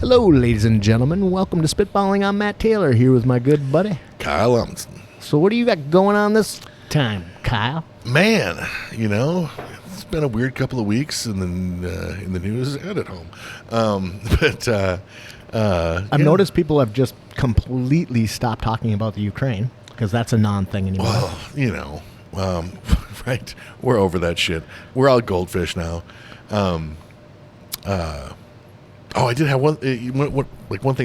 Hello, ladies and gentlemen. Welcome to Spitballing. I'm Matt Taylor here with my good buddy Kyle Amundsen. So what do you got going on this time, Kyle? Man, it's been a weird couple of weeks in the news and at home. I've noticed people have just completely stopped talking about the Ukraine because that's a non-thing anymore. Well, right? We're over that shit. We're all goldfish now. I did have one thing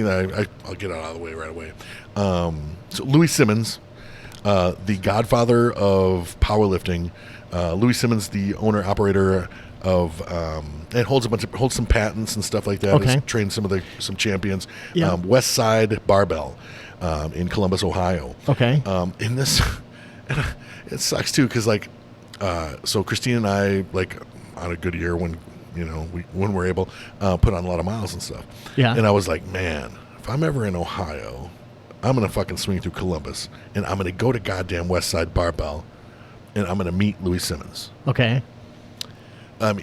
that I'll get out of the way right away. So Louis Simmons, the godfather of powerlifting, Louis Simmons, the owner operator of and holds some patents and stuff like that. Okay. Has trained some champions. Yeah. West Side Barbell in Columbus, Ohio. Okay. In this, it sucks too because so Christine and I on a good year when we're able put on a lot of miles and stuff. Yeah. And I was like, man, if I'm ever in Ohio, I'm gonna fucking swing through Columbus and I'm gonna go to goddamn West Side Barbell and I'm gonna meet Louis Simmons. Okay.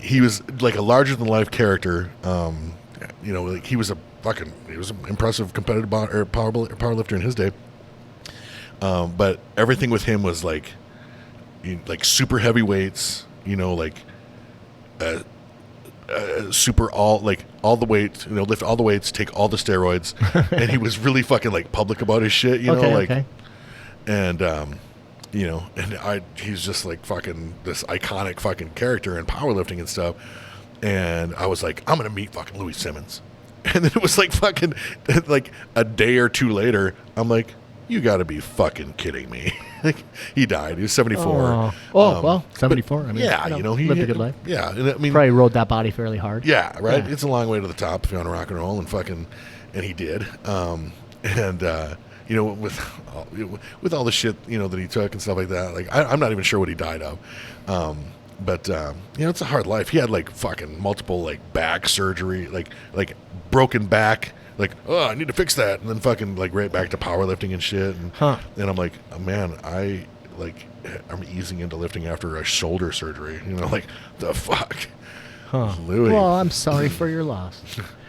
He was like a larger than life character. He was an impressive competitive powerlifter in his day. But everything with him was like super heavy weights, super all the weight, lift all the weights, take all the steroids, and he was really fucking public about his shit, Okay. And he's just fucking this iconic fucking character in powerlifting and stuff. And I was like, I'm gonna meet fucking Louis Simmons. And then it was fucking a day or two later, I'm like, you got to be fucking kidding me. He died. He was 74. Well, 74. He lived a good life. Yeah, and I mean, Probably rode that body fairly hard. Yeah, right. Yeah. It's a long way to the top if you want to rock and roll, and he did. With all the shit that he took and stuff like that, I'm not even sure what he died of. But it's a hard life. He had fucking multiple back surgery, broken back. I need to fix that, and then fucking right back to powerlifting and shit. And and I'm like, oh, man, I'm easing into lifting after a shoulder surgery. The fuck, Louis. Well, I'm sorry for your loss.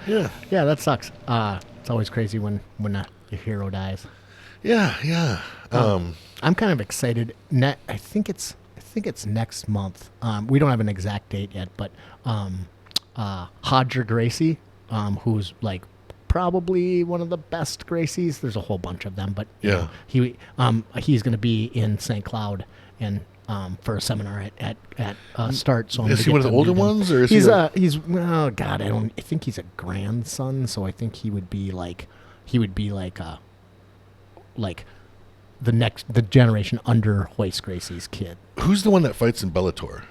Yeah, that sucks. It's always crazy when your hero dies. Yeah. I'm kind of excited. I think it's next month. We don't have an exact date yet, but Hodger Gracie, who's probably one of the best Gracies. There's a whole bunch of them, but yeah, he's going to be in St. Cloud and for a seminar at Start. So is he one of the older ones, or is he's I think he's a grandson. So I think he would be the generation under Hoist Gracie's kid. Who's the one that fights in Bellator?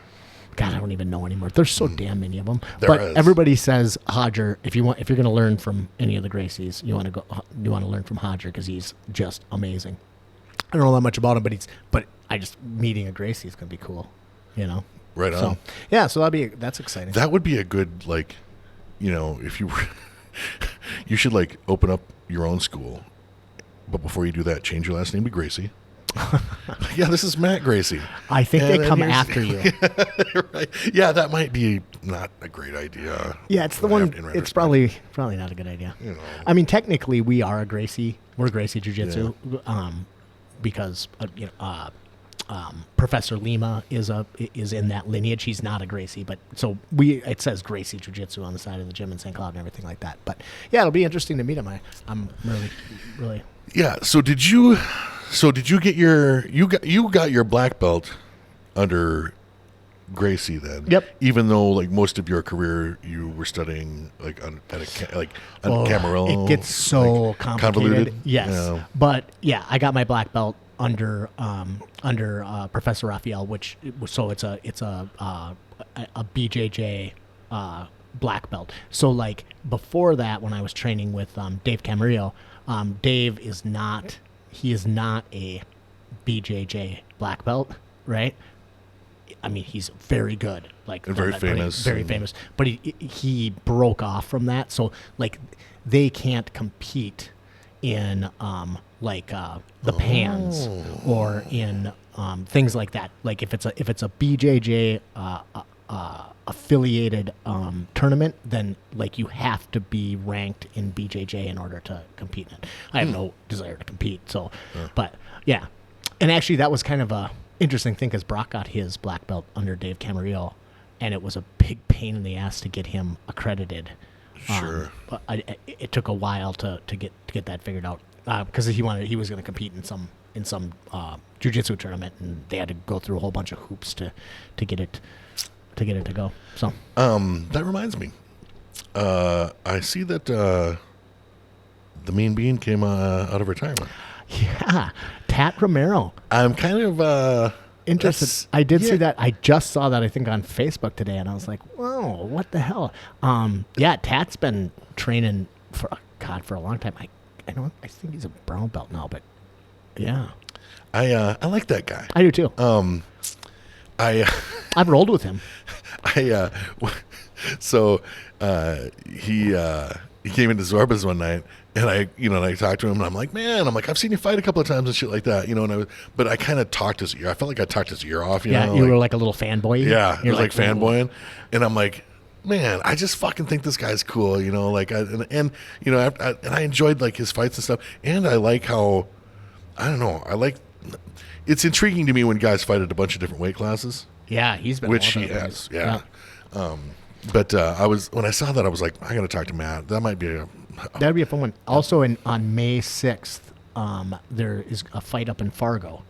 God, I don't even know anymore. There's so damn many of them. There is. Everybody says Hodger. If you're going to learn from any of the Gracies, you want to learn from Hodger because he's just amazing. I don't know that much about him, but meeting a Gracie is going to be cool. Right on. So, yeah, so that's exciting. That would be a good if you were, you should open up your own school, but before you do that, change your last name to Gracie. Yeah, this is Matt Gracie. I think they come after you. Right. Yeah, that might be not a great idea. Yeah, it's the one. It's probably not a good idea. I mean, technically, we are a Gracie. We're Gracie Jiu-Jitsu, because Professor Lima is in that lineage. He's not a Gracie, but it says Gracie Jiu-Jitsu on the side of the gym in St. Cloud and everything like that. But yeah, it'll be interesting to meet him. I'm really. Yeah. So did you get you got your black belt under Gracie then? Yep. Even though most of your career you were studying Camarillo. It gets so complicated. Convoluted. Yes. Yeah. But yeah, I got my black belt under Professor Raphael, so it's a BJJ black belt. So before that, when I was training with Dave Camarillo, Dave is not a BJJ black belt, right? I mean, he's very good, and very famous. Very famous. But he broke off from that, so they can't compete in the pans or in things like that. If it's a BJJ affiliated tournament, then like you have to be ranked in BJJ in order to compete in it. I have no desire to compete, so but yeah. And actually, that was kind of a interesting thing because Brock got his black belt under Dave Camarillo, and it was a big pain in the ass to get him accredited. Sure. But it took a while to get that figured out because he was going to compete in some jiu-jitsu tournament, and they had to go through a whole bunch of hoops to get it to go. So that reminds me. I see that the Mean Bean came out of retirement. yeah, Tat Romero. I'm kind of Interested. I did see that. I just saw that, I think, on Facebook today, and I was like, whoa, what the hell? Yeah, Tat's been training for a long time. I think he's a brown belt now, but yeah. I like that guy. I do too. I've rolled with him. So he came into Zorba's one night, and I talked to him, and I'm like, I've seen you fight a couple of times and shit like that, but I kind of talked his ear. I felt like I talked his ear off, you were like a little fanboy. Yeah, you're like fanboying, and I'm like, man, I just fucking think this guy's cool, like, and I enjoyed like his fights and stuff, and I like how, I don't know, it's intriguing to me when guys fight at a bunch of different weight classes. Yeah, he's been which he has. Yeah. But when I saw that, I was like, I got to talk to Matt. That might be that'd be a fun one. Also, on May 6th, there is a fight up in Fargo.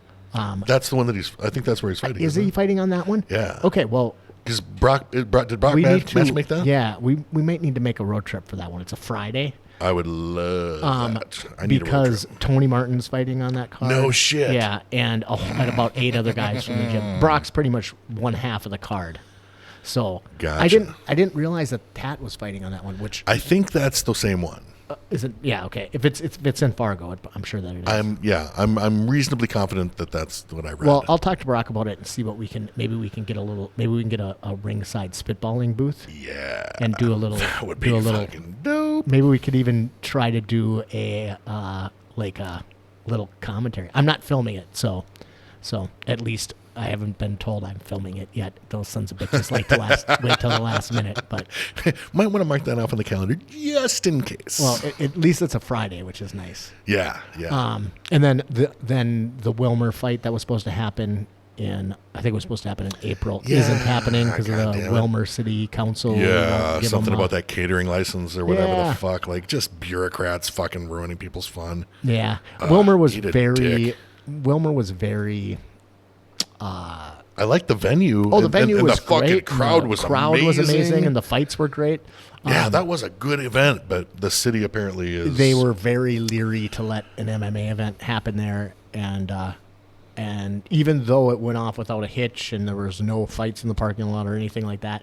That's the one that I think that's where he's fighting. Is he fighting on that one? Yeah. Okay. Well, because did Brock match make that? Yeah, we might need to make a road trip for that one. It's a Friday. I would love that. I need because a road trip. Tony Martin's fighting on that card. No shit. Yeah, and about 8 other guys from the gym. Brock's pretty much one half of the card. So gotcha. I didn't realize that Tat was fighting on that one. Which I think that's the same one. Is it? Yeah. Okay. If it's in Fargo, I'm sure that it is. I'm reasonably confident that that's what I read. Well, I'll talk to Brock about it and see what we can. Maybe we can get a ringside spitballing booth. Yeah. And do a little. That would be fucking dope. Maybe we could even try to do a little commentary. I'm not filming it, so at least I haven't been told I'm filming it yet. Those sons of bitches like to wait till the last minute, but might want to mark that off on the calendar just in case. Well, at least it's a Friday, which is nice. Yeah. And then the Wilmer fight that was supposed to happen in April isn't happening because of the Wilmer City Council. Yeah, something about that catering license or whatever the fuck. Like just bureaucrats fucking ruining people's fun. Yeah, Wilmer was very. I like the venue. Oh, the venue was the fucking great. Crowd was amazing, and the fights were great. Yeah, that was a good event, but the city apparently is. They were very leery to let an MMA event happen there, and even though it went off without a hitch and there was no fights in the parking lot or anything like that,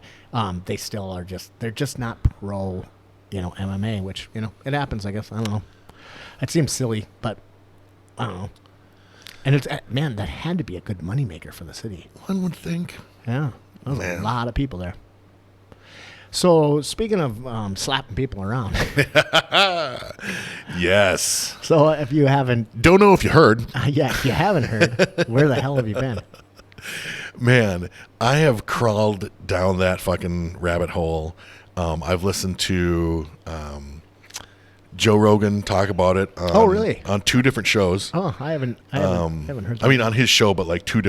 they still they're just not pro, MMA, which it happens. I guess I don't know. It seems silly, but I don't know. And it's that had to be a good moneymaker for the city. One would think. Yeah, there was a lot of people there. So speaking of slapping people around, yes. So if you don't know if you heard, if you haven't heard, where the hell have you been? Man, I have crawled down that fucking rabbit hole. I've listened to Joe Rogan talk about it. Oh, really? On 2 different shows. Oh, I haven't heard that. I mean, on his show, but like 2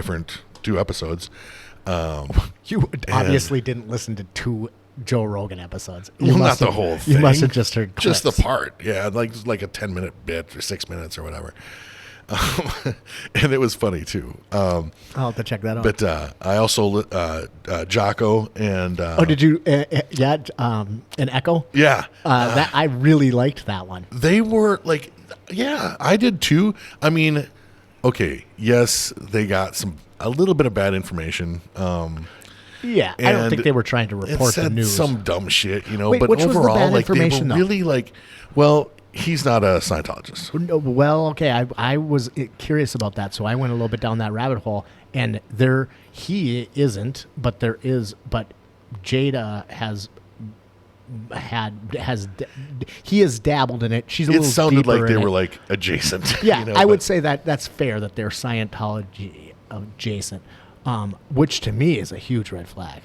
episodes. You obviously didn't listen to 2 Joe Rogan episodes. Not the whole thing. You must have just heard clips. Just the part. Yeah, like a 10-minute bit or 6 minutes or whatever. And it was funny too. I'll have to check that out. But I also Jocko and did you? An Echo. Yeah, that I really liked that one. They were like, I did too. I mean, okay, yes, they got a little bit of bad information. Yeah, I don't think they were trying to report the news. Some dumb shit, Wait, but which overall, was the bad they were really like, well. He's not a Scientologist. Well, okay, I was curious about that, so I went a little bit down that rabbit hole, and he isn't, but there is, but Jada he has dabbled in it. She's a little. It sounded like they were like adjacent. Yeah, I would say that's fair that they're Scientology adjacent, which to me is a huge red flag.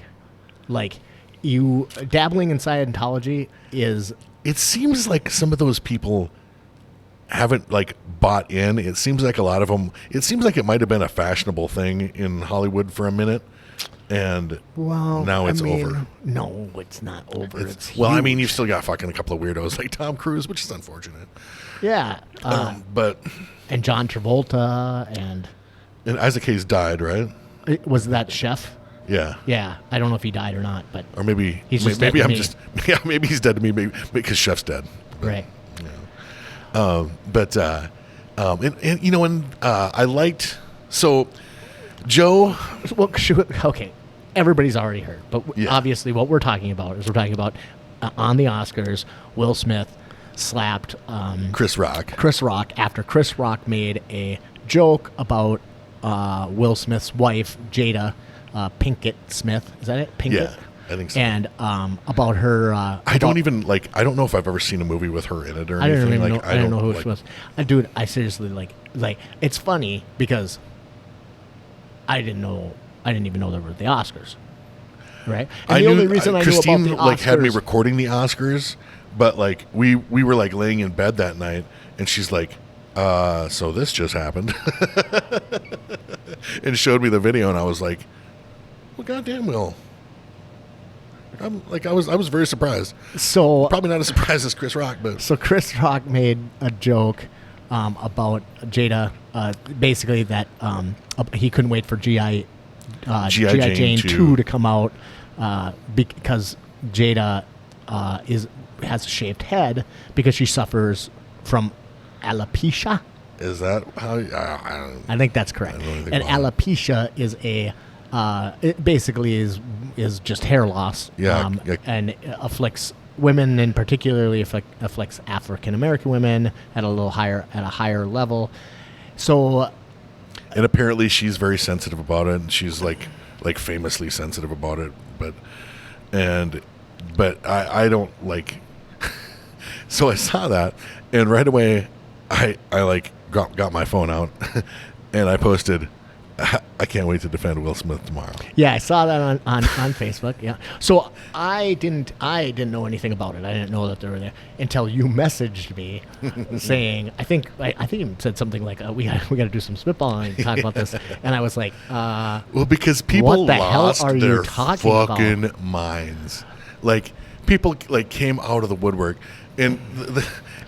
Like, you dabbling in Scientology is It seems like some of those people haven't like bought in. It seems like a lot of them. It seems like it might have been a fashionable thing in Hollywood for a minute, and now it's over. No, it's not over. It's well, I mean, huge. you've still got fucking a couple of weirdos like Tom Cruise, which is unfortunate. Yeah, But and John Travolta and Isaac Hayes died, right? was that Chef? Yeah. Yeah, I don't know if he died or not, but Or maybe He's just maybe dead to I'm me. just maybe he's dead to me, maybe because Chef's dead. right. But and you know, and I liked Joe. Well, okay, everybody's already heard, but Yeah. obviously, what we're talking about is on the Oscars, Will Smith slapped Chris Rock. Chris Rock after Chris Rock made a joke about Will Smith's wife, Jada Pinkett Smith. Is that it? Pinkett? Yeah, I think so. And about her. I don't even like. I don't know if I've ever seen a movie with her in it or I anything. don't even Like know. I don't know who like, she was. Dude, I seriously like. It's funny because I didn't even know there were the Oscars. Right. And the only reason I knew Christine about the Oscars, like had me recording the Oscars, but like we were like laying in bed that night, and she's like, "So this just happened," and showed me the video, and I was like, "Well, goddamn, Will." I was very surprised. So Probably not as surprised as Chris Rock, but So Chris Rock made a joke about Jada, basically that he couldn't wait for G.I. Jane 2 to come out because Jada has a shaved head because she suffers from alopecia. is that how? I don't. I think that's correct. I don't know anything And about alopecia is it basically is just hair loss. Yeah, and it afflicts women, and particularly afflicts African American women at a higher level. So And apparently she's very sensitive about it, and she's like famously sensitive about it. But I don't like. So I saw that, and right away, I like got my phone out, and I posted, "I can't wait to defend Will Smith tomorrow." yeah, I saw that on Facebook. Yeah. So I didn't know anything about it. I didn't know that they were there until you messaged me saying, I think you said something like, we got to do some spitballing and talk about this. And I was like, Well, because people What the hell lost are you their talking about? fucking minds. Like people like came out of the woodwork, and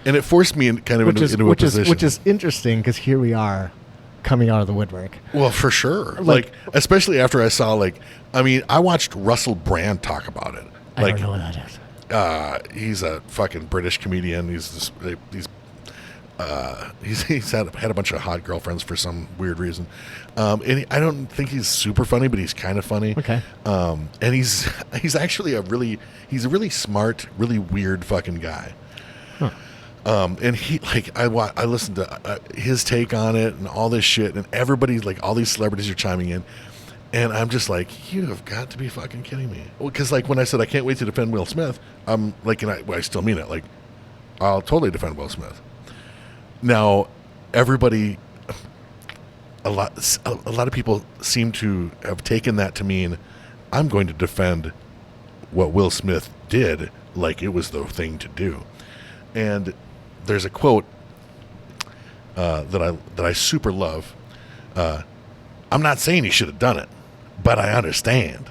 and it forced me into a position. which is interesting because here we are coming out of the woodwork. Well, for sure. Like especially after I saw I watched Russell Brand talk about it. I don't know what that is. He's a fucking British comedian. He's had a bunch of hot girlfriends for some weird reason, and I don't think he's super funny, but he's kind of funny. Okay. And he's actually a really smart, really weird fucking guy. Huh. And he I listened to his take on it and all this shit, and everybody's like, all these celebrities are chiming in. And I'm just like, you have got to be fucking kidding me. Well, because when I said I can't wait to defend Will Smith, I'm like, and I still mean it. Like, I'll totally defend Will Smith. Now, everybody, a lot of people seem to have taken that to mean I'm going to defend what Will Smith did like it was the thing to do. And there's a quote that I super love. I'm not saying he should have done it, but I understand,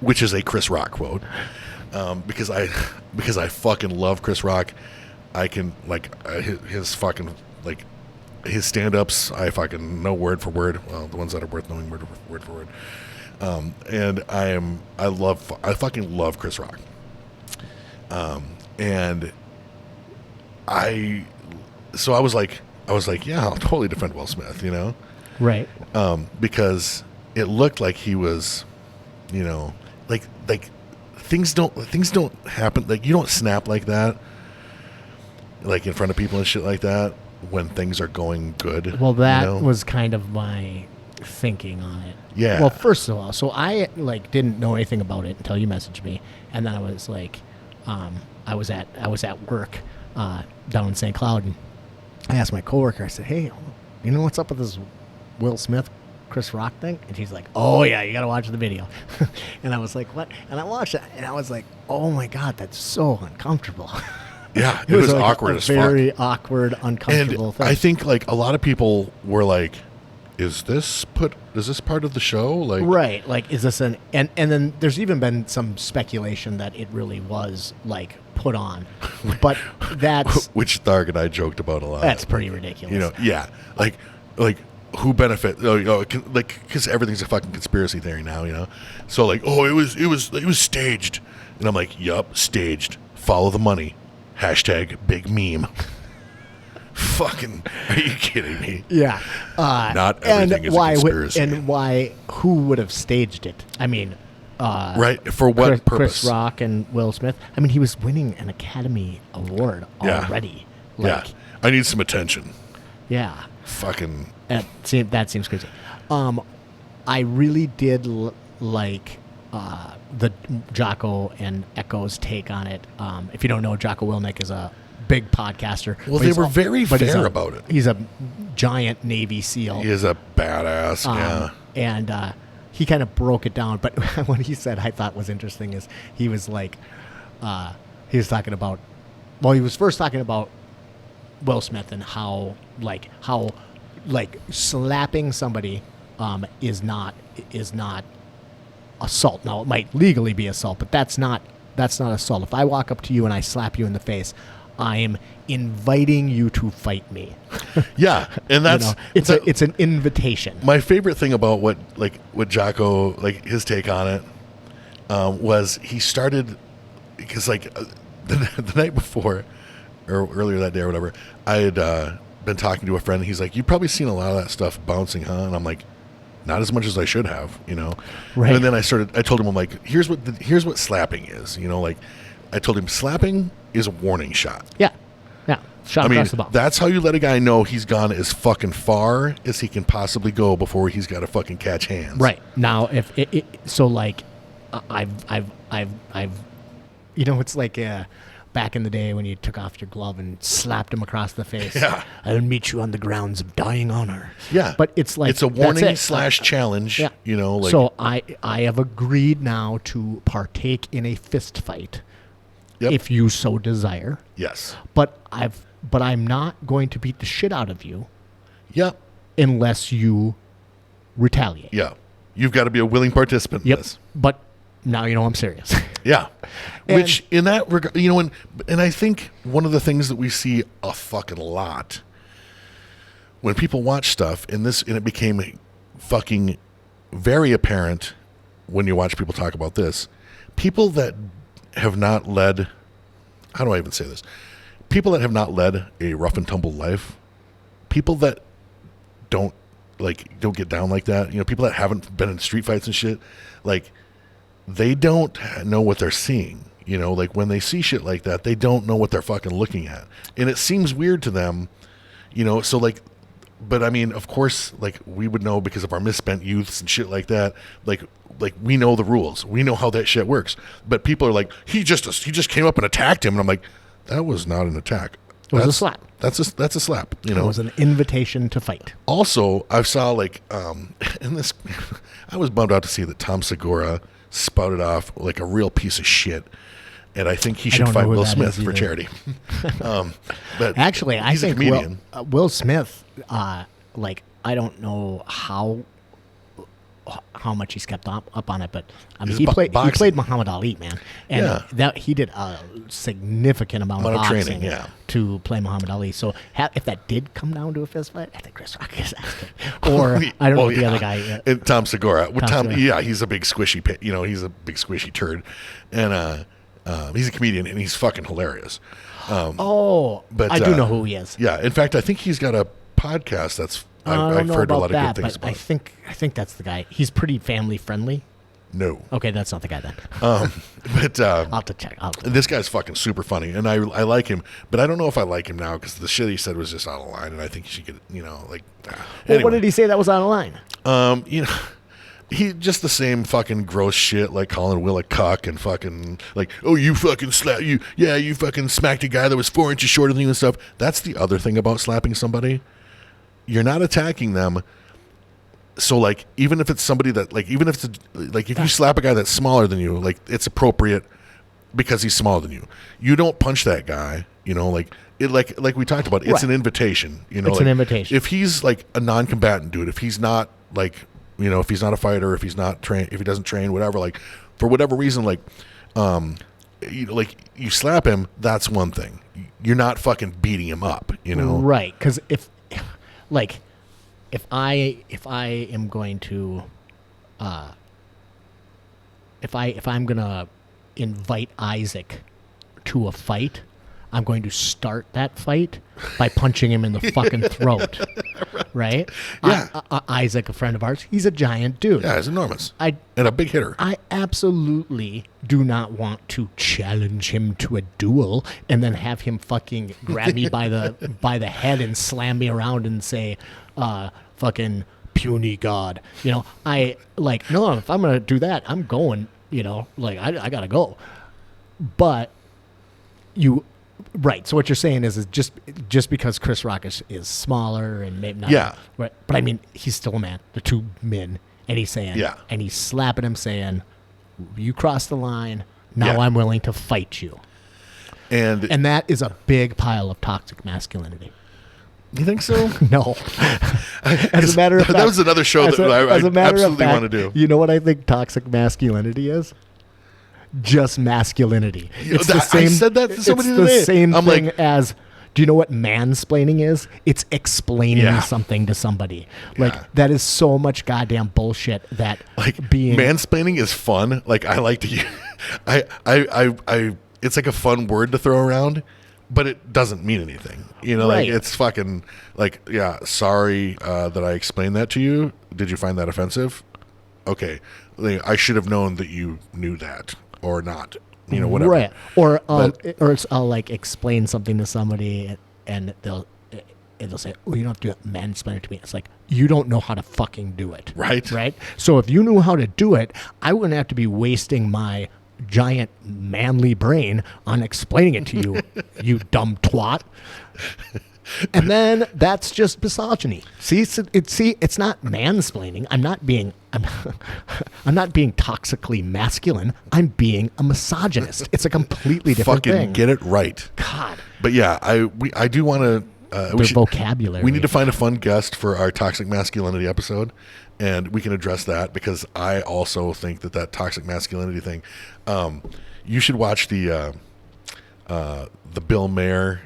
which is a Chris Rock quote. Because I fucking love Chris Rock. I can his fucking his stand-ups. I fucking know word for word. Well, the ones that are worth knowing word for word. And I fucking love Chris Rock. And I was like, yeah, I'll totally defend Will Smith, you know? Right. Because it looked like he was, you know, like things don't happen. Like you don't snap like that, like in front of people and shit like that when things are going good. Well, that you know? was kind of my thinking on it. Yeah. Well, first of all, so I didn't know anything about it until you messaged me, and then I was like, I was at work down in St. Cloud, and I asked my coworker. I said, "Hey, you know what's up with this Will Smith Chris Rock thing? And she's like, oh, yeah, you got to watch the video. And I was like, what? And I watched it, and I was like, oh, my God, that's so uncomfortable. Yeah, it was like awkward a as fuck. very awkward, uncomfortable And thing. I think like a lot of people were like, is this part of the show? Like, right, like, is this and then there's even been some speculation that it really was like put on, but that's which Tharg and I joked about a lot. that's pretty ridiculous. You know, yeah, like who benefit? Like, because everything's a fucking conspiracy theory now. You know, so like, oh, it was staged, and I'm like, yup, staged. Follow the money. Hashtag big meme. Fucking, are you kidding me? Yeah. Not everything is a conspiracy. And why? Who would have staged it? I mean, right? For what purpose? Chris Rock and Will Smith. I mean, he was winning an Academy Award already. Yeah. I need some attention. Yeah. Fucking. That seems crazy. I really did like the Jocko and Echo's take on it. If you don't know, Jocko Willink is a big podcaster. Well, they were very fair about it. He's a giant Navy SEAL. He is a badass, yeah. And he kind of broke it down. But what he said I thought was interesting is he was like, he was talking about, well, he was first talking about Will Smith and how slapping somebody is not assault. Now, it might legally be assault, but that's not assault. If I walk up to you and I slap you in the face, I am inviting you to fight me. Yeah, and that's it's an invitation. My favorite thing about what Jocko, like his take on it, was he started because like the night before or earlier that day or whatever, I had been talking to a friend. And he's like, "You've probably seen a lot of that stuff bouncing, huh?" And I'm like, "Not as much as I should have, you know." Right. And then I told him, I'm like, here's what slapping is, you know, like I told him slapping is a warning shot. Yeah. Shot across the bow. That's how you let a guy know he's gone as fucking far as he can possibly go before he's got to fucking catch hands. Right. Now, if so, like, I've, you know, it's like back in the day when you took off your glove and slapped him across the face. Yeah. I'll meet you on the grounds of dying honor. Yeah. But it's like it's a warning / challenge. Yeah. You know, like, so I have agreed now to partake in a fist fight. Yep. If you so desire. Yes. But I'm not going to beat the shit out of you. Yep. Unless you retaliate. Yeah. You've got to be a willing participant in this. But now you know I'm serious. Yeah. Which in that regard, you know, and I think one of the things that we see a fucking lot when people watch stuff, and it became fucking very apparent when you watch people talk about this, people that have not led, how do I even say this? People that have not led a rough and tumble life, people that don't get down like that, you know, people that haven't been in street fights and shit, like, they don't know what they're seeing, you know, like when they see shit like that, they don't know what they're fucking looking at. And it seems weird to them, you know, so like, but I mean, of course, like we would know because of our misspent youths and shit like that, like we know the rules. We know how that shit works. But people are like, he just came up and attacked him. And I'm like, that was not an attack. It was a slap. That's a slap. You know, it was an invitation to fight. Also, I saw like, in this, I was bummed out to see that Tom Segura spouted off like a real piece of shit. And I think he should fight Will Smith for charity. But actually, I think comedian. Will Smith, like, I don't know how much he's kept up on it, but I mean, he played Muhammad Ali, man, and that he did a significant amount of boxing training, to play Muhammad Ali. So if that did come down to a fist fight, I think Chris Rock is asking, or I don't know the other guy, and Tom Segura. Segura. Yeah, he's a big squishy pit. You know, he's a big squishy turd, and he's a comedian and he's fucking hilarious. But I do know who he is. Yeah, in fact, I think he's got a podcast that's. I've heard a lot of good things about. I think that's the guy. He's pretty family friendly. No. Okay, that's not the guy then. But I'll have to check. This guy's fucking super funny, and I like him, but I don't know if I like him now because the shit he said was just out of line, and I think he should get, you know, like. Well, what did he say that was out of line? You know. He just the same fucking gross shit, like calling Will a cuck and fucking like, oh, you fucking you fucking smacked a guy that was 4 inches shorter than you and stuff. That's the other thing about slapping somebody. You're not attacking them. So like, even if it's somebody that like, even if it's like, if you slap a guy that's smaller than you, like it's appropriate because he's smaller than you. You don't punch that guy, you know, like it, like we talked about, it's an invitation, you know, it's like, an invitation. If he's like a non-combatant dude, if he's not like, you know, if he's not a fighter, if he's not trained, if he doesn't train, whatever, like for whatever reason, like, you slap him, that's one thing. You're not fucking beating him up, you know? Right. Cause if I am going to, if I'm gonna invite Isaac to a fight, I'm going to start that fight by punching him in the fucking throat, right? Yeah. Isaac, a friend of ours, he's a giant dude. Yeah, he's enormous. And a big hitter. I absolutely do not want to challenge him to a duel and then have him fucking grab me by the head and slam me around and say, fucking puny god. You know, no, if I'm going to do that, I'm going, you know, like I got to go. But right. So what you're saying is just because Chris Rock is smaller and maybe not. Yeah. Right. But I mean, he's still a man. They're two men. And he's saying, and he's slapping him saying, you crossed the line. Now I'm willing to fight you. And that is a big pile of toxic masculinity. You think so? No. As a matter of fact, that was another show that I absolutely want to do. You know what I think toxic masculinity is? Just masculinity. It's the same. I said that to somebody today. It's the same I'm thing like, as. Do you know what mansplaining is? It's explaining something to somebody. Like that is so much goddamn bullshit. That like being mansplaining is fun. Like I like to. I. It's like a fun word to throw around, but it doesn't mean anything. You know, right. like it's fucking like sorry that I explained that to you. Did you find that offensive? Okay, like, I should have known that you knew that. Or not, you know, whatever. Right. Or I'll like explain something to somebody and they'll say, "Oh, you don't have to mansplain it to me." It's like, you don't know how to fucking do it. Right. Right. So if you knew how to do it, I wouldn't have to be wasting my giant manly brain on explaining it to you, you dumb twat. And then that's just misogyny. See, it's not mansplaining. I'm not being toxically masculine. I'm being a misogynist. It's a completely different fucking thing. Get it right. God. But yeah, I do want to. Vocabulary. We need to find a fun guest for our toxic masculinity episode, and we can address that because I also think that toxic masculinity thing. You should watch the Bill Maher.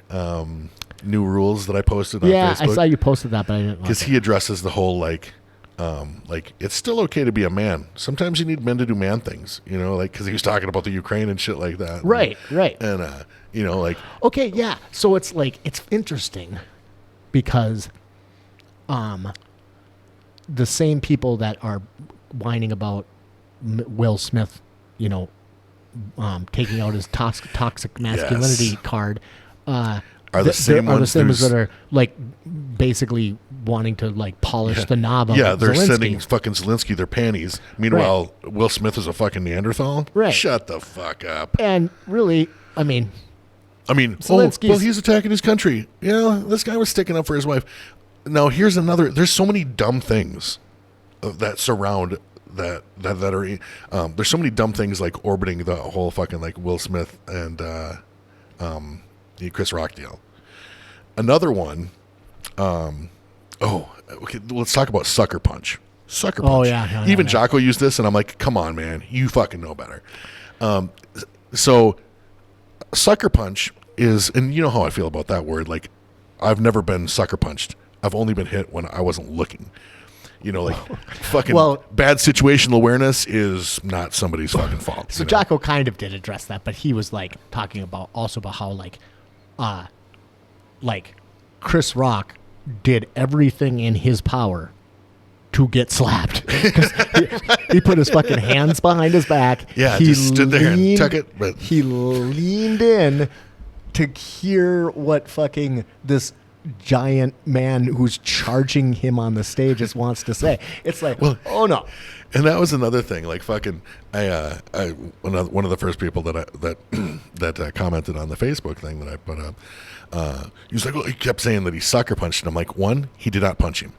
New rules that I posted on Facebook. Yeah, I saw you posted that, but I didn't. Because he addresses the whole like it's still okay to be a man. Sometimes you need men to do man things, you know, like because he was talking about the Ukraine and shit like that. Right. And you know, like okay, yeah. So it's like it's interesting because, the same people that are whining about Will Smith, you know, taking out his toxic masculinity card. Are the same ones that are like basically wanting to like polish the knob of they're Zelensky. sending fucking Zelensky their panties. Meanwhile, Will Smith is a fucking Neanderthal. Right. Shut the fuck up. And really, I mean, he's attacking his country. Yeah, this guy was sticking up for his wife. Now here's another. There's so many dumb things that surround that are. There's so many dumb things like orbiting the whole fucking like Will Smith and the Chris Rock deal. Another one. Okay. Let's talk about Sucker Punch. Sucker Punch. Oh yeah. Even Jocko used this, and I'm like, come on, man, you fucking know better. So, Sucker Punch is, and you know how I feel about that word. Like, I've never been sucker punched. I've only been hit when I wasn't looking. You know, like fucking bad situational awareness is not somebody's fucking fault. So Jocko kind of did address that, but he was like talking about how like Chris Rock did everything in his power to get slapped. he put his fucking hands behind his back. Yeah, he just stood there and took it. But he leaned in to hear what fucking this giant man who's charging him on the stage just wants to say. It's like, oh no. And that was another thing. Like fucking, one of the first people that commented on the Facebook thing that I put up. He was like, he kept saying that he sucker punched him. I'm like, one, he did not punch him.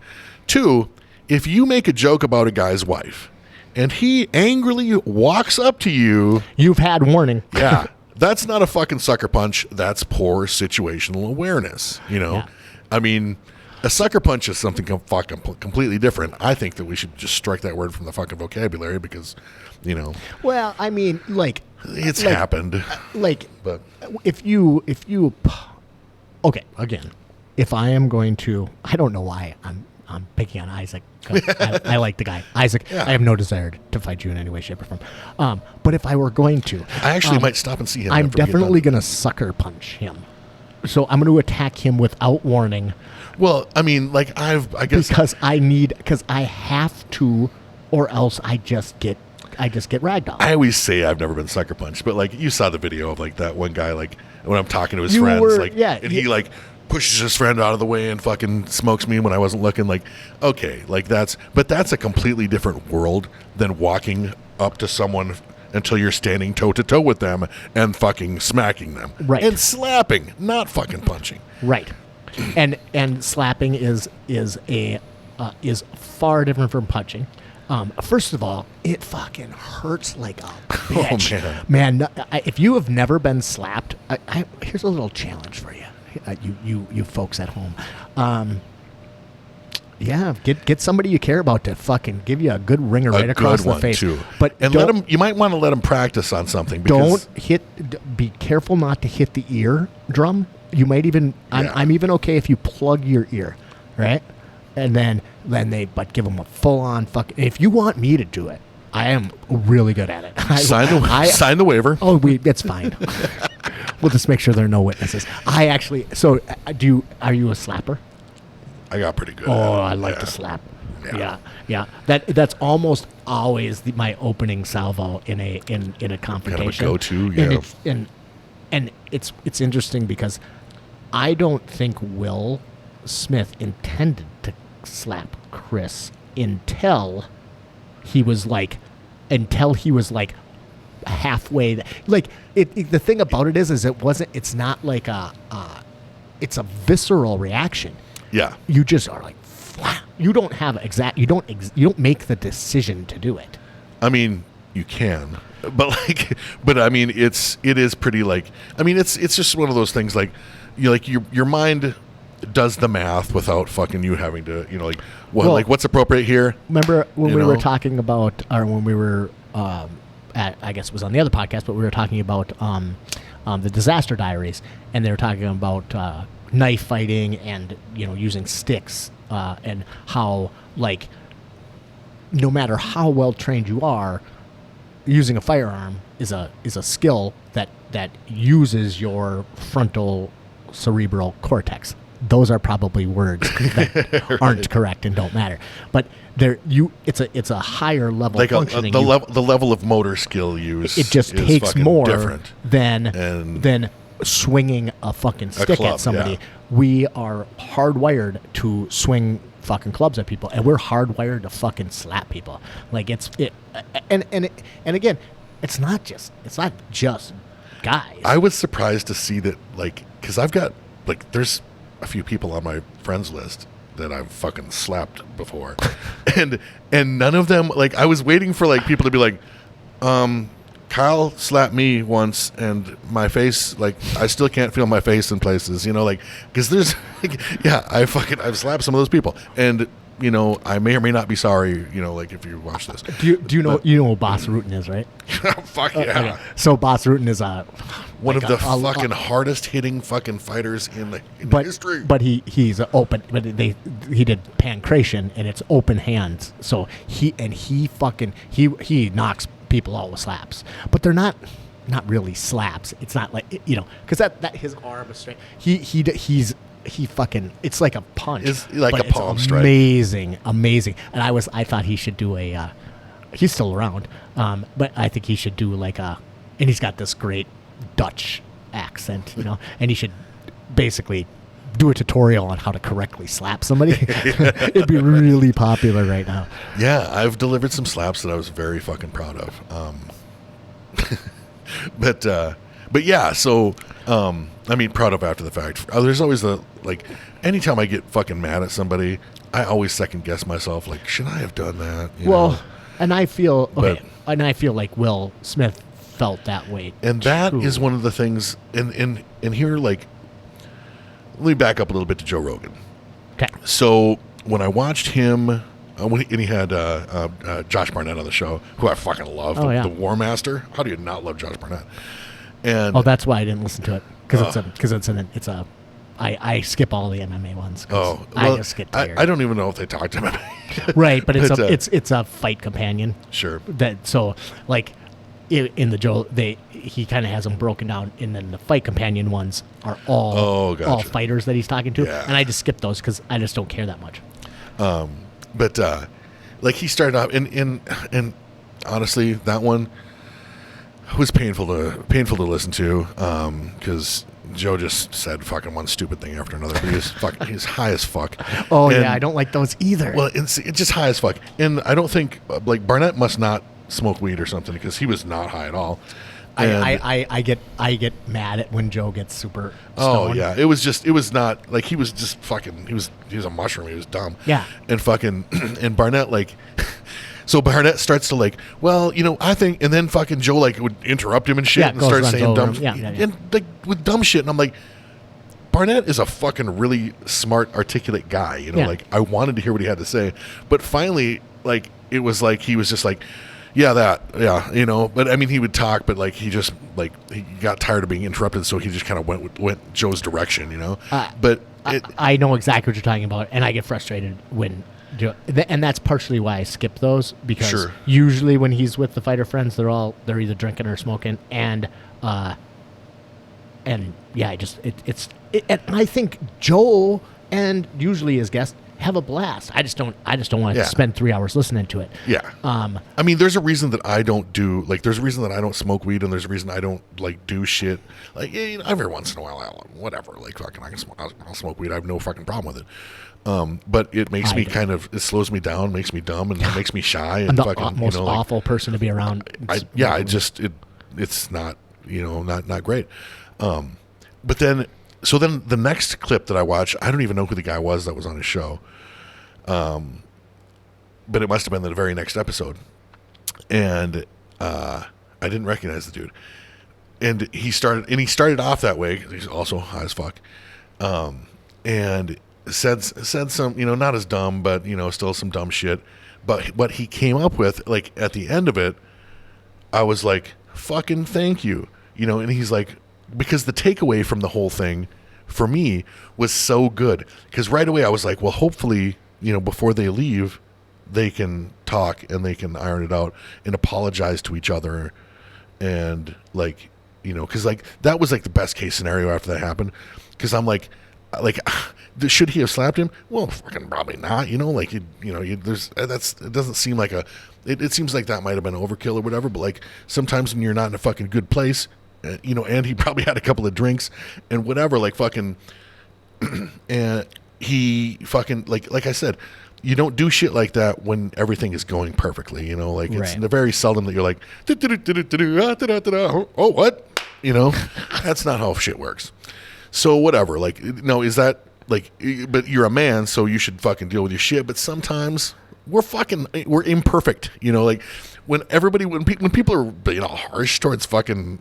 Two, if you make a joke about a guy's wife and he angrily walks up to you, You've had warning. yeah, that's not a fucking sucker punch. That's poor situational awareness. Yeah. I mean, a sucker punch is something fucking completely different. I think that we should just strike that word from the fucking vocabulary because, Well, I mean, like, it's happened. like, But if you, okay, again, if I am going to, I don't know why I'm picking on Isaac. 'Cause I like the guy. Isaac, Yeah. I have no desire to fight you in any way, shape, or form. But if I were going to, I actually might stop and see him. I'm after we get definitely done. going to sucker punch him. So I'm going to attack him without warning Well, I mean, like I guess because I have to, or else I just get ragdolled. I always say I've never been sucker punched, but like you saw the video of like that one guy, like when I'm talking to his You friends, were- like, yeah, and he like pushes his friend out of the way and fucking smokes me when I wasn't looking. Like, okay, like that's a completely different world than walking up to someone until you're standing toe to toe with them and fucking smacking them, Right. And slapping, not fucking punching. Right, and slapping is far different from punching. First of all, it fucking hurts like a bitch. man. Man, if you have never been slapped, here's a little challenge for you, you folks at home. Yeah, get somebody you care about to fucking give you a good ringer right A across good the one face. too, But and don't- let him. You might want to let him practice on something. Because be careful not to hit the ear drum. You might even, Yeah. I'm even okay if you plug your ear, right? And then give them a full on if you want me to do it, I am really good at it. sign the waiver. Oh, it's fine. We'll just make sure there are no witnesses. Are you a slapper? I got pretty good. Oh, at it. I like Yeah. to slap. Yeah. Yeah. That's almost always my opening salvo in a confrontation. go-to, And yeah. it's interesting because I don't think Will Smith intended to slap Chris until he was like halfway. The thing about it is it's not like it's a visceral reaction. Yeah. You just are like, "Flat." You don't have you don't make the decision to do it. I mean, you can, but I mean, it is pretty it's just one of those things your mind does the math without fucking you having to, what's appropriate here. Remember when we were know? talking about, or when we were, I guess it was on the other podcast, but we were talking about the Disaster Diaries, and they were talking about knife fighting and using sticks and how no matter how well trained you are, using a firearm is a skill that uses your frontal cerebral cortex. Those are probably words that aren't correct and don't matter. But it's a higher level functioning. the level of motor skill use. It just is takes fucking more different. than swinging a fucking stick club, at somebody. yeah. We are hardwired to swing fucking clubs at people, and we're hardwired to fucking slap people. And again, it's not just guys. I was surprised to see that, because I've got there's a few people on my friends list that I've fucking slapped before, and none of them I was waiting for people to be like, Kyle slapped me once, and my face I still can't feel my face in places, because there's I've slapped some of those people, and I may or may not be sorry, if you watch this. Do you know who Boss Rutan is, right? Fuck yeah. Okay. So Boss Rutan is One of the fucking hardest hitting fucking fighters in history. But he's open. But he did pancration, and it's open hands. So he knocks people out with slaps, but they're not really slaps. It's not because that his arm is straight. He fucking, it's like a punch. It's like but a palm strike. Amazing. And I thought he should do he's still around, but I think he should do and he's got this great Dutch accent, and he should basically do a tutorial on how to correctly slap somebody. It'd be really popular right now. Yeah, I've delivered some slaps that I was very fucking proud of. But yeah, so I mean, proud of after the fact. There's always anytime I get fucking mad at somebody, I always second guess myself. Like, should I have done that? You know? And I feel like Will Smith felt that way. And that is one of the things. And here, like, let me back up a little bit to Joe Rogan. Okay. So when I watched him. And he had Josh Barnett on the show, who I fucking love, the War Master. How do you not love Josh Barnett? And that's why I didn't listen to it, because I skip all the MMA ones. I just get tired. I don't even know if they talk to MMA. Right, but it's a fight companion. Sure. In the Joe, he kind of has them broken down, and then the fight companion ones are all fighters that he's talking to, and I just skip those because I just don't care that much. But like he started off, and honestly, that one was painful to listen to, because Joe just said fucking one stupid thing after another. But he's high as fuck. Oh, and, I don't like those either. Well, it's just high as fuck, and I don't think like Barnett must not smoke weed or something, because he was not high at all. I get mad at when Joe gets super stoned. Oh yeah, it was not like he was just fucking. He was a mushroom. He was dumb. Yeah. And fucking and Barnett like. So Barnett starts to like, well, I think, and then fucking Joe like would interrupt him and shit and start saying dumb, and like with dumb shit, and I'm like, Barnett is a fucking really smart, articulate guy. Like I wanted to hear what he had to say, but finally, like it was like he was just like. But I mean, he would talk, but like he just like he got tired of being interrupted, so he just kind of went Joe's direction, But I know exactly what you're talking about, and I get frustrated when Joe, and that's partially why I skip those, because usually when he's with the fighter friends, they're either drinking or smoking, and I think Joe and usually his guest have a blast. I just don't want to spend 3 hours listening to it. Yeah. I mean, there's a reason that I don't do there's a reason that I don't smoke weed, and there's a reason I don't like do shit. Like every once in a while, whatever. Like fucking, I'll smoke weed. I have no fucking problem with it. But it makes me it slows me down, makes me dumb, and makes me shy. And I'm the most awful person to be around. It's not not great. But then. So then the next clip that I watched, I don't even know who the guy was that was on his show. But it must have been the very next episode. And I didn't recognize the dude. And he started off that way. He's also high as fuck. And said some, not as dumb, but, still some dumb shit. But what he came up with, like, at the end of it, I was like, fucking thank you. And he's like, because the takeaway from the whole thing for me was so good, because right away I was like, well, hopefully, before they leave, they can talk and they can iron it out and apologize to each other. And like, because like that was like the best case scenario after that happened. Because I'm like, should he have slapped him? Well, fucking probably not. It doesn't seem like it seems like that might have been overkill or whatever. But like sometimes when you're not in a fucking good place, and he probably had a couple of drinks and whatever, like fucking, and he fucking, like I said, you don't do shit like that when everything is going perfectly, it's very seldom that you're like, oh, what? That's not how shit works. So whatever, like, no, is that like, but you're a man, so you should fucking deal with your shit. But sometimes we're imperfect, like when people are, harsh towards fucking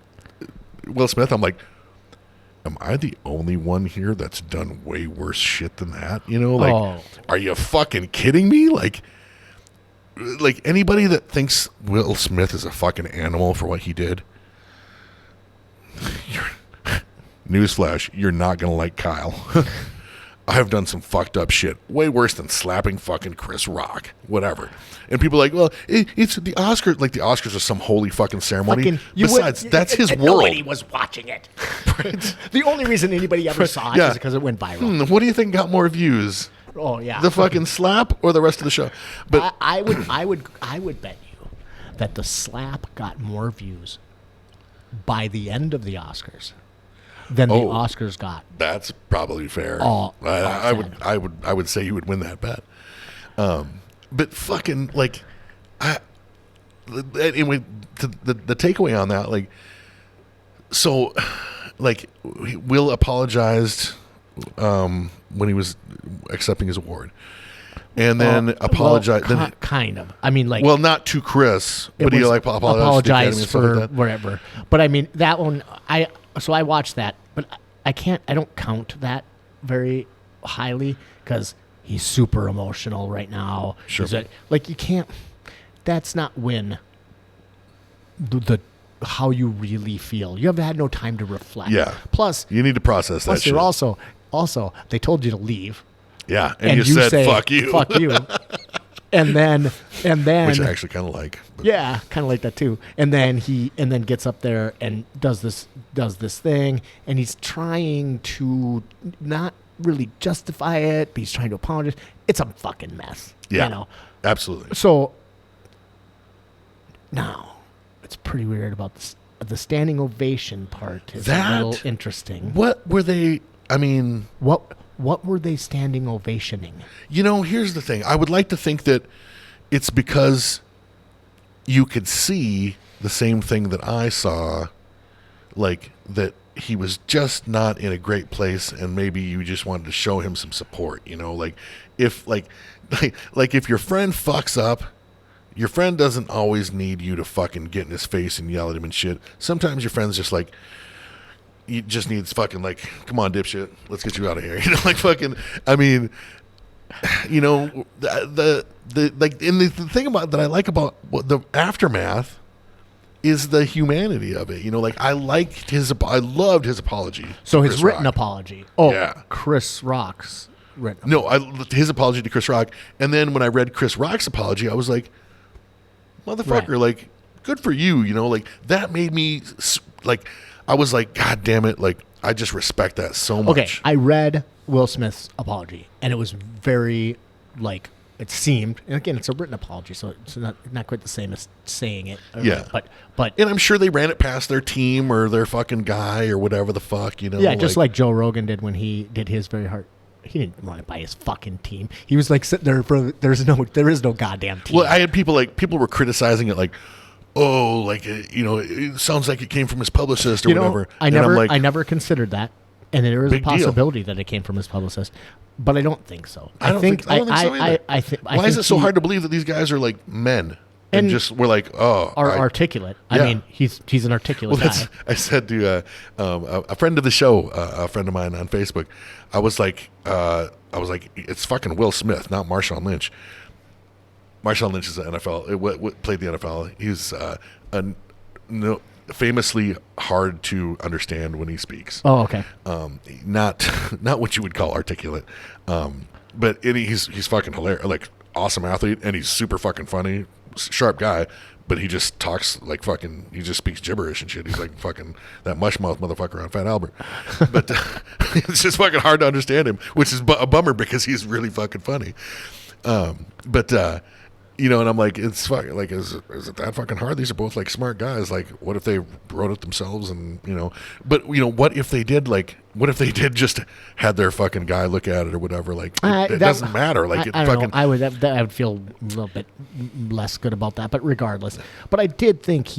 Will Smith, I'm like, am I the only one here that's done way worse shit than that? Are you fucking kidding me? Like anybody that thinks Will Smith is a fucking animal for what he did, newsflash, you're not gonna like Kyle. I have done some fucked up shit, way worse than slapping fucking Chris Rock, whatever. And people are like, well, it's the Oscars. Like the Oscars are some holy fucking ceremony. Besides, that's his world. Nobody was watching it. Right? The only reason anybody ever saw it is because it went viral. What do you think got more views? Oh yeah, the fucking slap or the rest of the show? But I would bet you that the slap got more views by the end of the Oscars than the Oscars got. That's probably fair. I would say you would win that bet. But fucking like, anyway, the takeaway on that, like, so, like Will apologized when he was accepting his award, and then apologized. Well, kind of. I mean, like, well, not to Chris, but he like apologized for like that. whatever. But I mean, that one, I watched that, but I don't count that very highly because he's super emotional right now. Sure. Like, you can't. That's not when the how you really feel. You haven't had no time to reflect. Yeah. Plus, you need to process that. Plus, shit. you're also they told you to leave. Yeah, and you said say, fuck you, fuck you, and then which I actually kind of like. But. Yeah, kind of like that too. And then he gets up there and does this thing, and he's trying to not really justify it, but he's trying to apologize. It's a fucking mess. Yeah, you know? Absolutely. So now it's pretty weird about this. The standing ovation part is a little interesting. What were they? I mean, what were they standing ovationing? You know, here's the thing. I would like to think that it's because you could see the same thing that I saw, like that he was just not in a great place, and maybe you just wanted to show him some support. You know, like if like if your friend fucks up, your friend doesn't always need you to fucking get in his face and yell at him and shit. Sometimes your friend's just like, you just needs fucking like, come on, dipshit, let's get you out of here. You know, like fucking. I mean, you know, the like, and the thing about that I like about the aftermath is the humanity of it. You know, like I loved his apology. So his written apology. Oh, yeah. Chris Rock's written. No, his apology to Chris Rock, and then when I read Chris Rock's apology, I was like, motherfucker, right. Like, good for you. You know, like that made me like. I was like, God damn it! Like, I just respect that so much. Okay, I read Will Smith's apology, and it was very, like, it seemed. And again, it's a written apology, so it's not quite the same as saying it. Yeah, but and I'm sure they ran it past their team or their fucking guy or whatever the fuck, you know. Yeah, just like Joe Rogan did when he did his very hard. He didn't run it by his fucking team. He was like sitting there, bro. There is no goddamn team. Well, I had people were criticizing it like, oh, like, you know, it sounds like it came from his publicist or whatever. I never considered that, and there is a possibility that it came from his publicist, but I don't think so. I don't think so either. Why is it so hard to believe that these guys are like men and just we're like, oh, are articulate? Yeah. I mean, he's an articulate guy. I said to a friend of the show, a friend of mine on Facebook, I was like, it's fucking Will Smith, not Marshawn Lynch. Marshawn Lynch is an NFL. Played the NFL. He's famously hard to understand when he speaks. Oh, okay. Not what you would call articulate. But he's fucking hilarious. Like, awesome athlete, and he's super fucking funny, sharp guy. But he just talks like fucking. He just speaks gibberish and shit. He's like fucking that mush mouth motherfucker on Fat Albert. But it's just fucking hard to understand him, which is a bummer because he's really fucking funny. You know, and I'm like, it's fucking like, is it that fucking hard? These are both like smart guys. Like, what if they wrote it themselves? And you know, but you know, what if they did just had their fucking guy look at it or whatever? Like, it doesn't matter. Like, I don't know. I would feel a little bit less good about that. But regardless, but I did think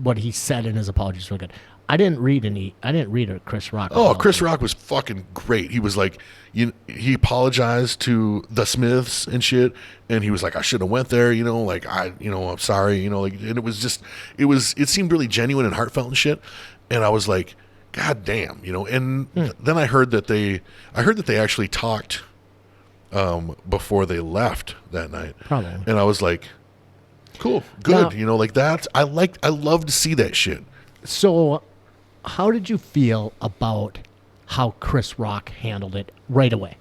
what he said in his apologies were good. I didn't read a Chris Rock. Oh, Chris Rock was fucking great. He was like, he apologized to the Smiths and shit, and he was like, I shouldn't have went there, you know, like I'm sorry, you know, like, and it seemed really genuine and heartfelt and shit, and I was like, God damn, you know, and then I heard that they actually talked before they left that night, probably, and I was like, cool, good, you know, like that. I love to see that shit. So, how did you feel about how Chris Rock handled it right away?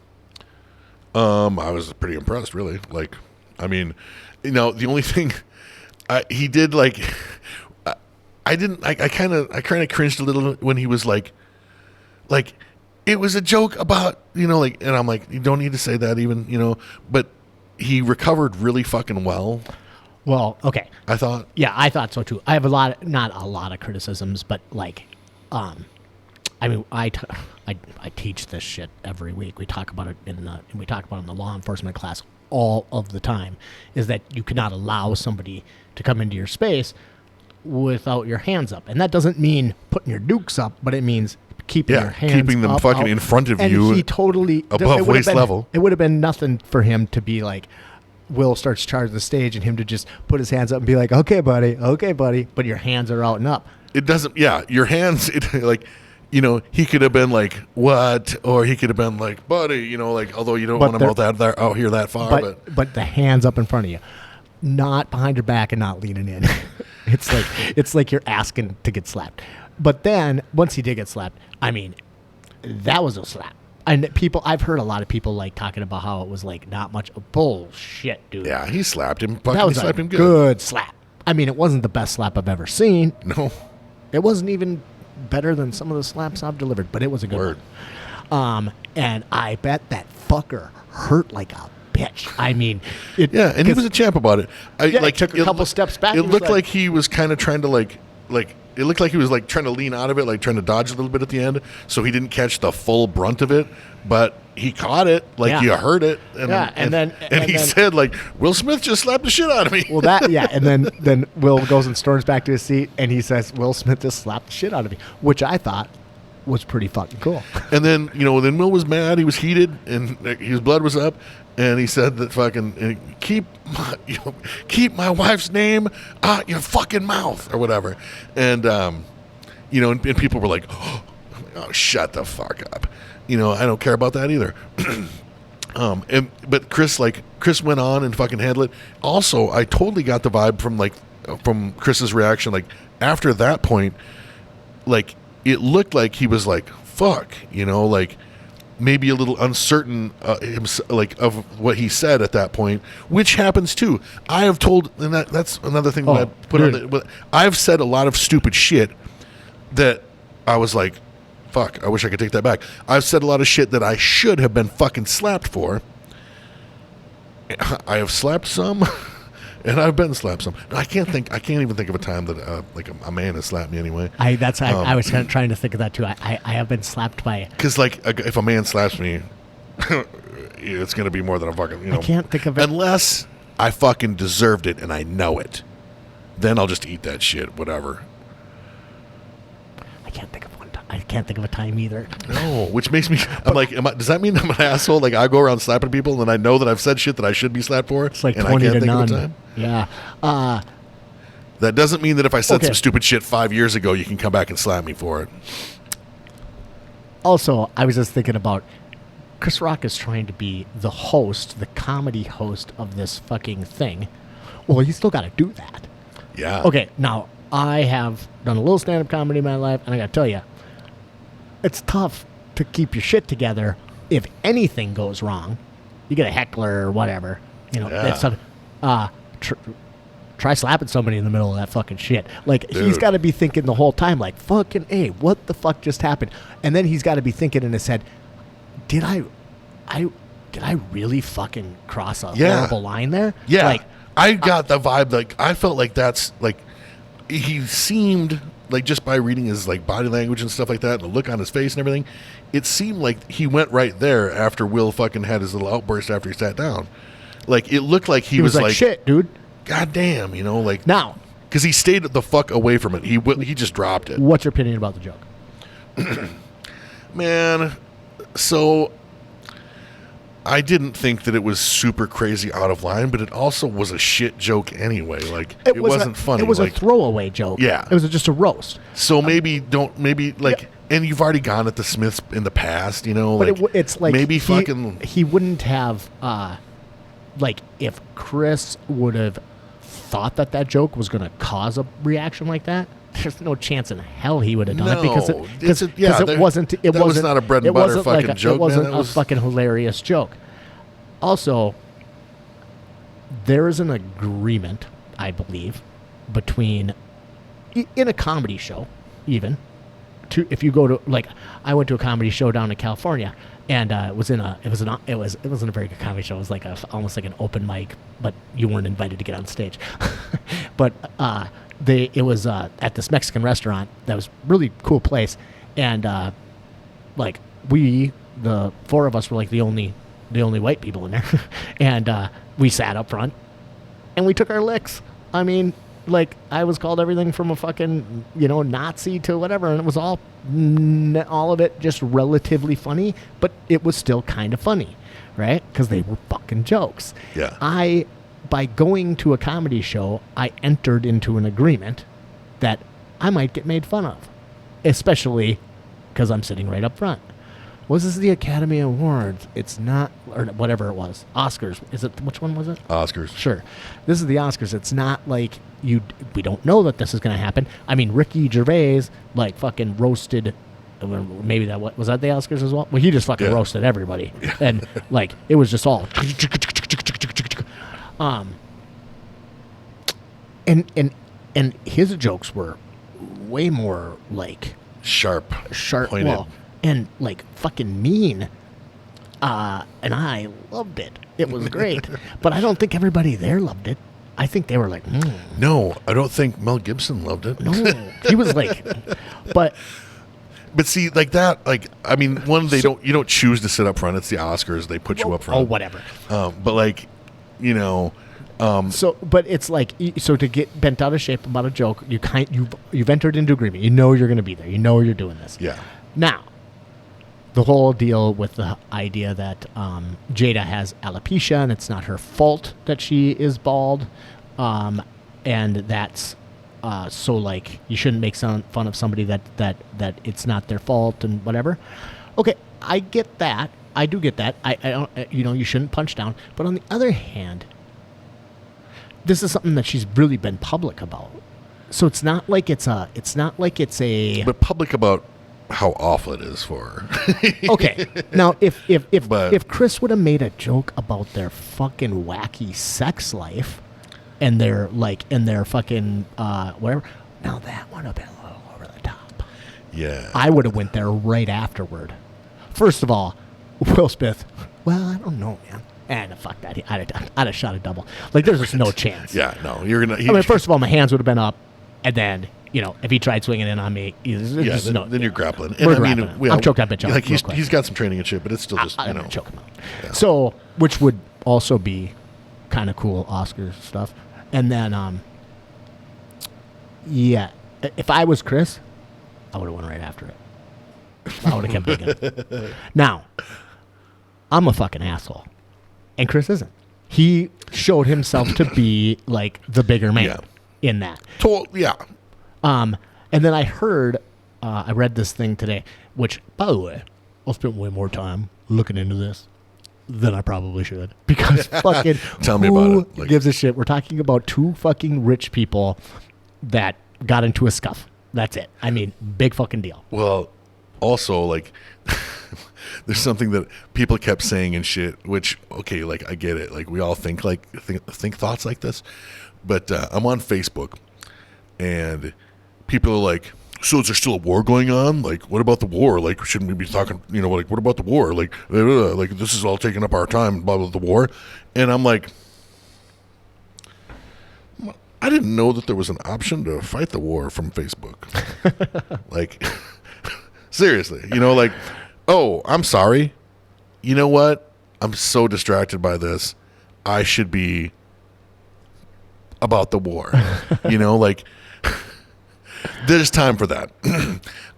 I was pretty impressed, really. Like, I mean, you know, the only thing he did, like, I kind of cringed a little when he was like, it was a joke about, you know, like, and I'm like, you don't need to say that even, you know, but he recovered really fucking well. Well, okay. I thought. Yeah, I thought so too. I have not a lot of criticisms, but like, I mean, I teach this shit every week. We talk about it in the law enforcement class all of the time. Is that you cannot allow somebody to come into your space without your hands up. And that doesn't mean putting your dukes up, but it means keeping your hands keeping them up, fucking out. in front of And you, he totally above waist level. It would have been nothing for him to be like, Will starts charging the stage and him to just put his hands up and be like, okay, buddy, but your hands are out and up. It doesn't, your hands, like, he could have been like, what? Or he could have been like, buddy, like, although you don't want him out here that far. But the hands up in front of you, not behind your back and not leaning in. It's like you're asking to get slapped. But then, once he did get slapped, I mean, that was a slap. And I've heard a lot of people like talking about how it was like not much bullshit, dude. Yeah, he slapped him. That was a good slap. I mean, it wasn't the best slap I've ever seen. No. It wasn't even better than some of the slaps I've delivered, but it was a good one. And I bet that fucker hurt like a bitch. I mean, and he was a champ about it. Took a couple steps back. It looked like he was kind of trying to like. It looked like he was like trying to lean out of it, like trying to dodge a little bit at the end, so he didn't catch the full brunt of it. But he caught it, like you heard it, and then he said, like, Will Smith just slapped the shit out of me. Well, and then Will goes and storms back to his seat, and he says, Will Smith just slapped the shit out of me, which I thought was pretty fucking cool. And then then Will was mad, he was heated, and his blood was up. And he said that fucking keep my wife's name out your fucking mouth or whatever, and and people were like, oh, shut the fuck up, I don't care about that either. But Chris went on and fucking handled it. Also, I totally got the vibe from Chris's reaction, like after that point, like it looked like he was like fuck, like. Maybe a little uncertain of what he said at that point, which happens too. I have told, and that's another thing that I put on. I've said a lot of stupid shit that I was like, fuck, I wish I could take that back. I've said a lot of shit that I should have been fucking slapped for. I have slapped some, and I've been slapped some. I can't even think of a time that like a man has slapped me anyway. I was kind of trying to think of that too. I have been slapped by. Because like if a man slaps me, it's gonna be more than a fucking. I can't think of it unless I fucking deserved it and I know it. Then I'll just eat that shit, whatever. I can't think of a time either. No, which makes me. I'm like, does that mean I'm an asshole? Like I go around slapping people, and I know that I've said shit that I should be slapped for. It's like and 20 I can't to think none. of a time. Yeah. That doesn't mean that if I said some stupid shit 5 years ago, you can come back and slap me for it. Also, I was just thinking about Chris Rock is trying to be the host, the comedy host of this fucking thing. Well, he's still got to do that. Yeah. Okay, now I have done a little stand-up comedy in my life, and I got to tell you, it's tough to keep your shit together if anything goes wrong. You get a heckler or whatever, that's tough. Try slapping somebody in the middle of that fucking shit. Like, dude. He's got to be thinking the whole time, like, fucking A, what the fuck just happened? And then he's got to be thinking in his head, did I really fucking cross a horrible line there? Yeah. Like, I got the vibe, like, I felt like that's, like, he seemed, like, just by reading his, like, body language and stuff like that, and the look on his face and everything, it seemed like he went right there after Will fucking had his little outburst after he sat down. Like, it looked like he was like, shit, dude. God damn, like. Now. Because he stayed the fuck away from it. He just dropped it. What's your opinion about the joke? Man, so I didn't think that it was super crazy out of line, but it also was a shit joke anyway. Like, it wasn't funny. It was a throwaway joke. Yeah. It was just a roast. So and you've already gone at the Smiths in the past, But it's like maybe he wouldn't have, like, if Chris would have thought that joke was going to cause a reaction like that, there's no chance in hell he would have done it because it wasn't not a bread and butter fucking joke. It wasn't a fucking hilarious joke. Also, there is an agreement, I believe, between in a comedy show, even if you go to, like, I went to a comedy show down in California. And it wasn't a very good comedy show. It was like almost like an open mic, but you weren't invited to get on stage. But it was at this Mexican restaurant that was a really cool place, and like the four of us were like the only white people in there, and we sat up front, and we took our licks. I mean, like I was called everything from a fucking Nazi to whatever, and it was all of it just relatively funny, but it was still kind of funny, right? Because they were fucking jokes. Yeah. By going to a comedy show, I entered into an agreement that I might get made fun of, especially because I'm sitting right up front. Was this the Academy Awards? It's not, or whatever it was. Oscars. Is it, which one was it? Oscars. Sure. This is the Oscars. It's not like we don't know that this is going to happen. I mean, Ricky Gervais, like, fucking roasted, maybe was that the Oscars as well? Well, he just fucking roasted everybody. Yeah. And, like, it was just all, and his jokes were way more, like, sharp, pointed. Well, and like fucking mean, and I loved it. It was great, but I don't think everybody there loved it. I think they were like, No, I don't think Mel Gibson loved it. No, he was like, but see, like that, like I mean, you don't choose to sit up front. It's the Oscars; they put you up front. Oh, whatever. But like, but it's like, so to get bent out of shape about a joke, you've entered into agreement. You know you're going to be there. You know you're doing this. Yeah. Now, the whole deal with the idea that Jada has alopecia and it's not her fault that she is bald, and that's so like you shouldn't make fun of somebody that it's not their fault and whatever. Okay, I get that. I do get that. I don't, you shouldn't punch down. But on the other hand, this is something that she's really been public about. So it's not like it's a. But public about how awful it is for her. Okay. Now, if Chris would have made a joke about their fucking wacky sex life and their fucking whatever, now that would have been a little over the top. Yeah. I would have went there right afterward. First of all, Will Smith. Well, I don't know, man. And fuck that. I'd have shot a double. Like, there's just no chance. Yeah. No, you're gonna. I mean, first of all, my hands would have been up, and then. If he tried swinging in on me, then you're grappling. And I'm choking that bitch out. Like he's got some training and shit, but it's still just I'm choke him out. Yeah. So, which would also be kind of cool Oscar stuff. And then, if I was Chris, I would have went right after it. I would have kept digging. Now, I'm a fucking asshole, and Chris isn't. He showed himself to be like the bigger man in that. Yeah. And then I read this thing today, which, by the way, I'll spend way more time looking into this than I probably should. Because fucking tell me about it. Who gives a shit? We're talking about two fucking rich people that got into a scuff. That's it. I mean, big fucking deal. Well, also, like, there's something that people kept saying and shit, which, okay, like, I get it. Like, we all think thoughts like this. But I'm on Facebook, and people are like, so is there still a war going on? Like, what about the war? Like, shouldn't we be talking, like, what about the war? Like, this is all taking up our time, blah, blah, the war. And I'm like, I didn't know that there was an option to fight the war from Facebook. Like, seriously, like, oh, I'm sorry. You know what? I'm so distracted by this. I should be about the war. Like, there's time for that.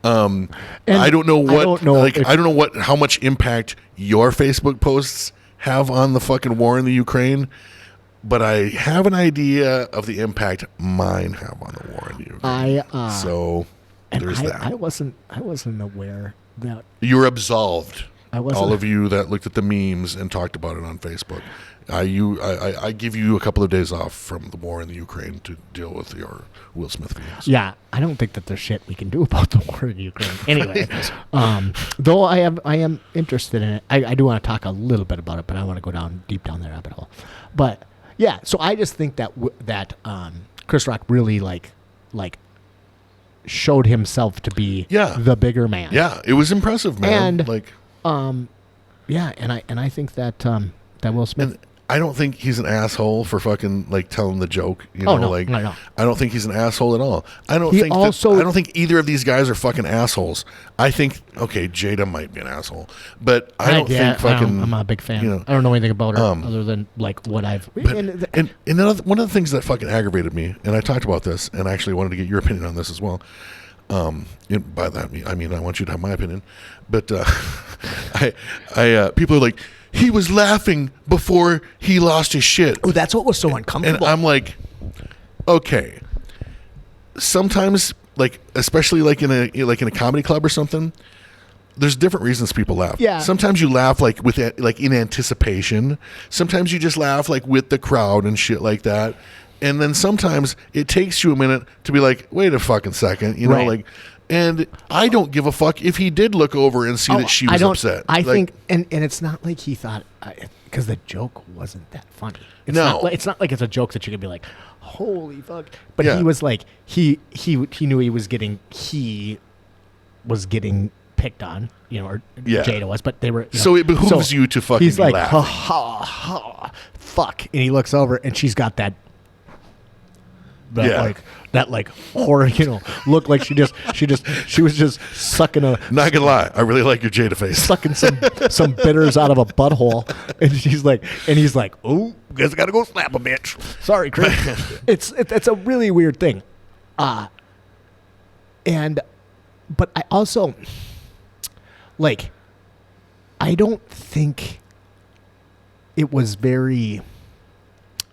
I don't know how much impact your Facebook posts have on the fucking war in the Ukraine, but I have an idea of the impact mine have on the war in the Ukraine. So there's that. I wasn't aware that you're absolved. All of you that looked at the memes and talked about it on Facebook. I give you a couple of days off from the war in the Ukraine to deal with your Will Smith memes. Yeah, I don't think that there's shit we can do about the war in Ukraine. Anyway, though I am interested in it. I do want to talk a little bit about it, but I want to go deep down the rabbit hole. But yeah, so I just think that Chris Rock really like showed himself to be the bigger man. Yeah, it was impressive, man. And and I think that that Will Smith. And I don't think he's an asshole for fucking like telling the joke. You know, no, like no. I don't think he's an asshole at all. I don't He think also- I don't think either of these guys are fucking assholes. I think Jada might be an asshole, but I don't think fucking. I'm not a big fan. You know, I don't know anything about her other than like what I've. and one of the things that fucking aggravated me, and I talked about this, and I actually wanted to get your opinion on this as well. By that I mean I want you to have my opinion, but people are like, he was laughing before he lost his shit. Oh, that's what was so uncomfortable. And I'm like, okay. Sometimes, like, especially like in a comedy club or something, there's different reasons people laugh. Yeah. Sometimes you laugh like in anticipation. Sometimes you just laugh like with the crowd and shit like that. And then sometimes it takes you a minute to be like, wait a fucking second, you know, Right. like. And I don't give a fuck if he did look over and see that she was upset. I Like, think, and it's not like he thought, because the joke wasn't that funny. It's No. it's not like it's a joke that you could be like, holy fuck. But Yeah. he was like, he knew he was getting picked on, you know, or Yeah. Jada was, but they were. You So know, it behooves you to fucking He's be like, laughing. ha ha ha, fuck, and he looks over and she's got that. Yeah. That horror, you know, looked like she was just sucking Not gonna lie, I really like your Jada face. sucking some bitters out of a butthole, and he's like, oh, guess I gotta go slap a bitch. Sorry, Chris. it's a really weird thing, but I also like, I don't think it was very.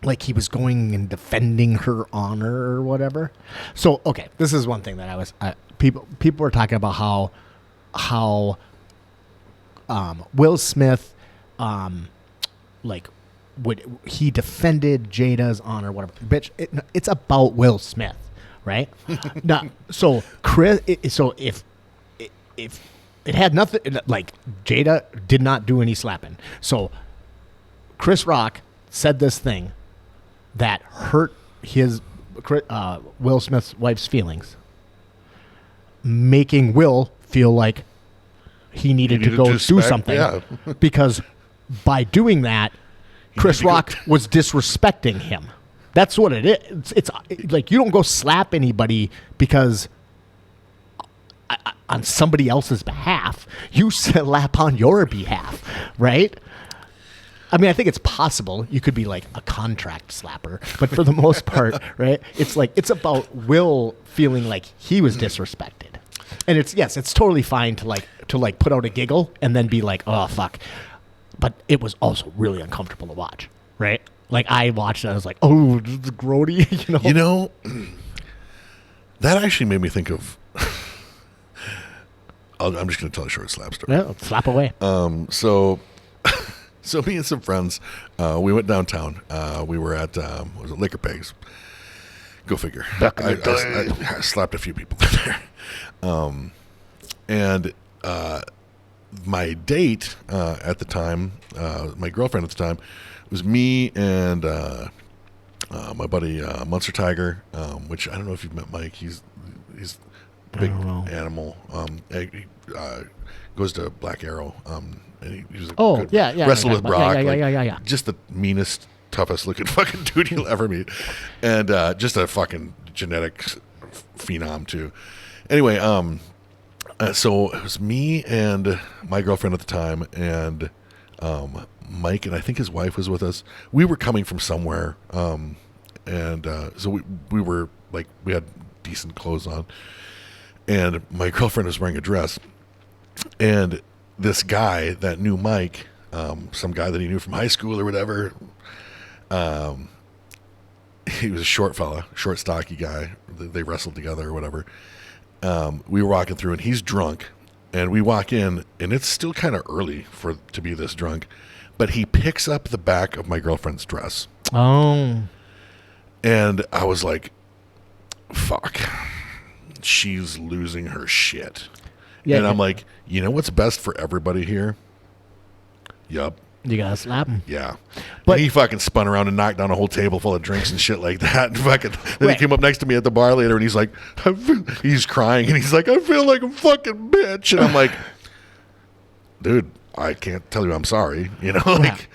Like he was going and defending her honor or whatever. So okay, this is one thing that people were talking about how Will Smith he defended Jada's honor, whatever. Bitch, it's about Will Smith, right? Now, so Chris, if it had nothing, like Jada did not do any slapping, so Chris Rock said this thing that hurt his Will Smith's wife's feelings, making Will feel like he needed to go do something, yeah. because by doing that, Chris Rock was disrespecting him. That's what it is. It's like you don't go slap anybody because on somebody else's behalf. You slap on your behalf, right? I mean, I think it's possible you could be like a contract slapper, but for the most part, right? It's like it's about Will feeling like he was disrespected, and it's totally fine to put out a giggle and then be like, oh fuck, but it was also really uncomfortable to watch, right? Like I watched it, I was like, oh, this is grody, you know. You know, that actually made me think of. I'm just going to tell a short slap story. Yeah, slap away. So me and some friends, we went downtown. We were at was it Liquor Pegs? Go figure. I slapped a few people there. And my date at the time, my girlfriend at the time, was me and my buddy Munster Tiger, which I don't know if you've met Mike. He's a big animal. He goes to Black Arrow. And he was a good wrestled with Brock. Yeah. Just the meanest, toughest looking fucking dude you'll ever meet, and just a fucking genetic phenom too. Anyway, so it was me and my girlfriend at the time, and Mike, and I think his wife was with us. We were coming from somewhere, and so we were like, we had decent clothes on, and my girlfriend was wearing a dress, and this guy that knew Mike, some guy that he knew from high school or whatever, he was a short fella, short, stocky guy. They wrestled together or whatever. We were walking through, and he's drunk. And we walk in, and it's still kind of early to be this drunk. But he picks up the back of my girlfriend's dress. Oh. And I was like, fuck. She's losing her shit. Yeah, and I'm like, you know what's best for everybody here? Yup. You gotta slap him. Yeah. But and he fucking spun around and knocked down a whole table full of drinks and shit like that. And then he came up next to me at the bar later, and he's like, he's crying, and he's like, I feel like a fucking bitch. And I'm like, dude, I can't tell you I'm sorry, like,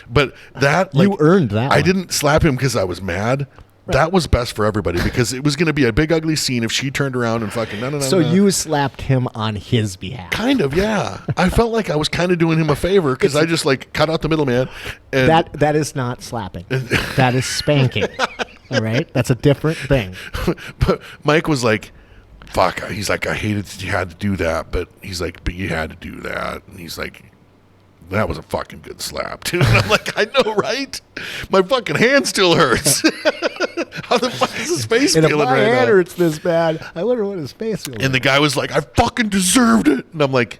but that, like, you earned that I one. didn't slap him because I was mad. Right. That was best for everybody because it was going to be a big ugly scene if she turned around and fucking no. So you slapped him on his behalf. Kind of, yeah. I felt like I was kind of doing him a favor because I just like cut out the middleman. And that is not slapping. That is spanking. All right, that's a different thing. But Mike was like, "Fuck." He's like, "I hated that you had to do that," but he's like, "But you had to do that," and he's like, "That was a fucking good slap, dude." And I'm like, "I know, right? My fucking hand still hurts." How the fuck is his face and feeling if my right hand now? hurts this bad, I wonder what his face feels. And the guy was like, "I fucking deserved it," and I'm like,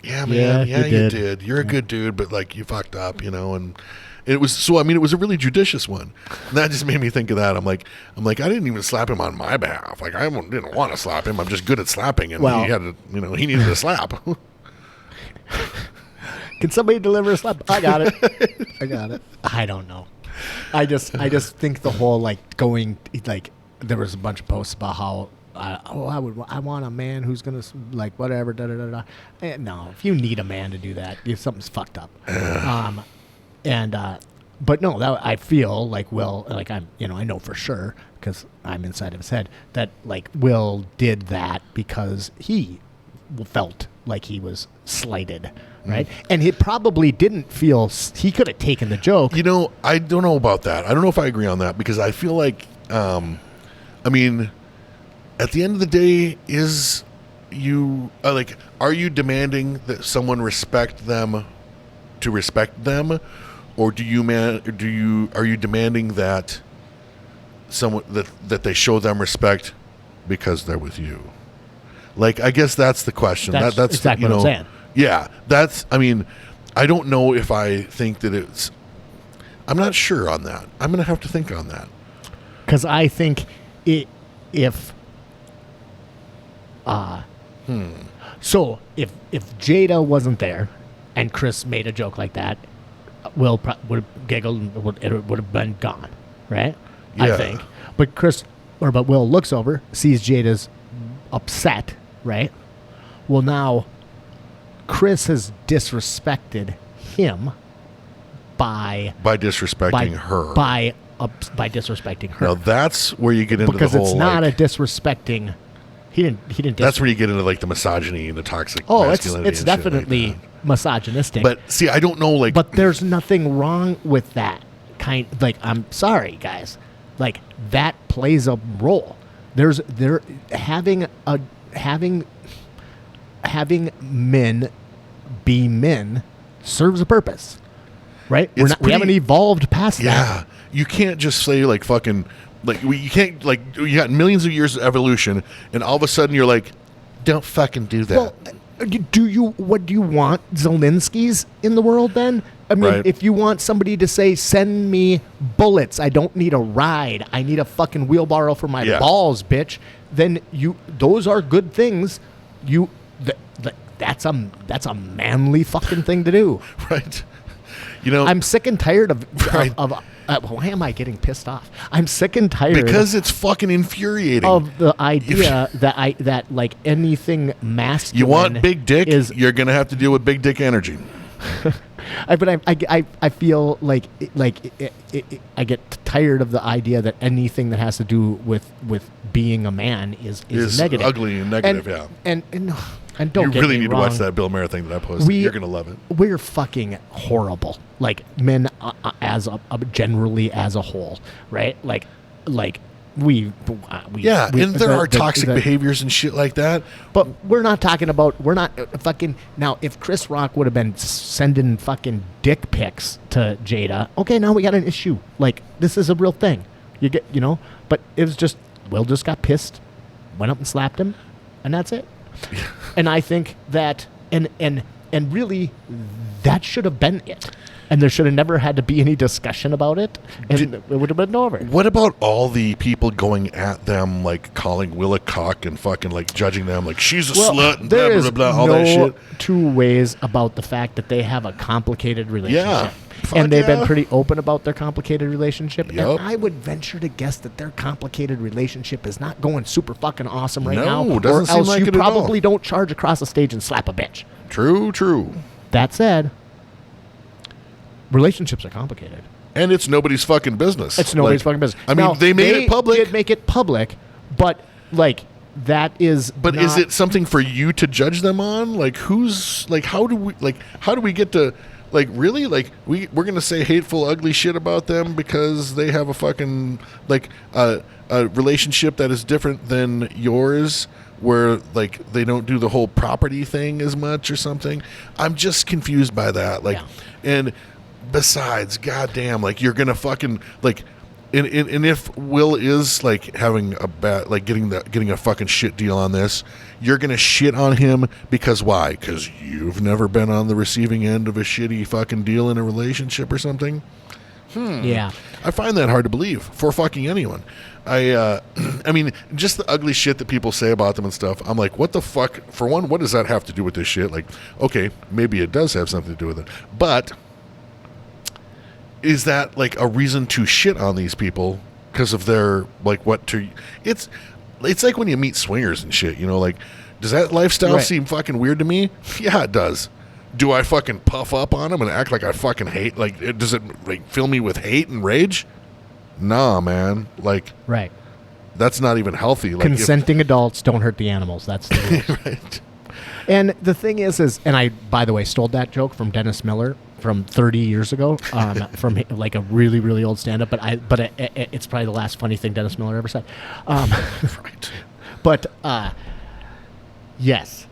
"Yeah, man, yeah, you did. You're a good dude, but like you fucked up, and." It was so. I mean, it was a really judicious one. And that just made me think of that. I'm like, I didn't even slap him on my behalf. Like, I didn't want to slap him. I'm just good at slapping, and he had to, he needed a slap. Can somebody deliver a slap? I got it. I don't know. I just think the whole going there was a bunch of posts about how I want a man who's gonna whatever no, if you need a man to do that, something's fucked up. But no, that I feel like Will, I'm, I know for sure because I'm inside of his head that Will did that because he felt like he was slighted, right? And he probably didn't feel he could have taken the joke. I don't know about that. I don't know if I agree on that because I feel like, at the end of the day, is you are you demanding that someone respect them to respect them? Or are you demanding that someone that they show them respect because they're with you? I guess that's the question. That's exactly what I'm saying. Yeah, I don't know if I think that it's. I'm not sure on that. I'm going to have to think on that. Because I think So if Jada wasn't there, and Chris made a joke like that, Will would have giggled and it would have been gone, right? Yeah. I think. But Will looks over, sees Jada's upset, right? Well, now Chris has disrespected him by disrespecting her. By disrespecting her. Now that's where you get into because the whole. Because it's not a disrespecting. He didn't. That's where you get into the misogyny and the toxic. Masculinity it's definitely misogynistic. But see, I don't know. But there's nothing wrong with that kind. I'm sorry, guys. That plays a role. Having men be men serves a purpose, right? We haven't evolved past that. Yeah, you can't just say fucking. You can't you got millions of years of evolution, and all of a sudden you're like, don't fucking do that. Well, what do you want? Zelensky's in the world then? I mean, right. If you want somebody to say, send me bullets, I don't need a ride, I need a fucking wheelbarrow for my balls, bitch, then those are good things. That's a manly fucking thing to do. Right. I'm sick and tired of why am I getting pissed off? I'm sick and tired because it's fucking infuriating of the idea that anything masculine. You want big dick? You're gonna have to deal with big dick energy. But I feel like I get tired of the idea that anything that has to do with being a man is negative, ugly and negative. And don't you really need wrong. to watch that Bill Maher thing that I posted. You're gonna love it. We're fucking horrible, men generally as a whole, right? We and there are toxic behaviors and shit like that. But we're not fucking now. If Chris Rock would have been sending fucking dick pics to Jada, okay, now we got an issue. This is a real thing. But it was just Will just got pissed, went up and slapped him, and that's it. And I think that and really that should have been it. And there should have never had to be any discussion about it, and it would have been over. What about all the people going at them, calling Will a cock and fucking judging them, she's a slut and blah blah blah, all that shit? Two ways about the fact that they have a complicated relationship. Yeah, and they've been pretty open about their complicated relationship. Yep. And I would venture to guess that their complicated relationship is not going super fucking awesome right now. No, doesn't seem like it at all. You probably don't charge across the stage and slap a bitch. True. That said, relationships are complicated. And it's nobody's fucking business. It's nobody's fucking business. I mean, Now, they made it public. They did make it public, but like that is. But is it something for you to judge them on? Like, who's like? How do we get to like really like we're gonna say hateful, ugly shit about them because they have a fucking like a relationship that is different than yours, where like they don't do the whole property thing as much or something? I'm just confused by that. Like, and besides, goddamn, like you're gonna fucking like. And if Will is like having a bad, like getting a fucking shit deal on this, you're gonna shit on him because why? Because you've never been on the receiving end of a shitty fucking deal in a relationship or something. Yeah, I find that hard to believe for fucking anyone. I mean, just the ugly shit that people say about them and stuff. I'm like, what the fuck? For one, what does that have to do with this shit? Like, okay, maybe it does have something to do with it, but. Is that like a reason to shit on these people because of their like what to? It's like when you meet swingers and shit. You know, like does that lifestyle seem fucking weird to me? Yeah, it does. Do I fucking puff up on them and act like I fucking hate? Like, does it like fill me with hate and rage? Nah, man. Like, that's not even healthy. Like, consenting adults don't hurt the animals. That's the rules. Right. And the thing is, and I, by the way, stole that joke from Dennis Miller from 30 years ago, from like a really, really old stand-up. But it's probably the last funny thing Dennis Miller ever said. Right. But yes,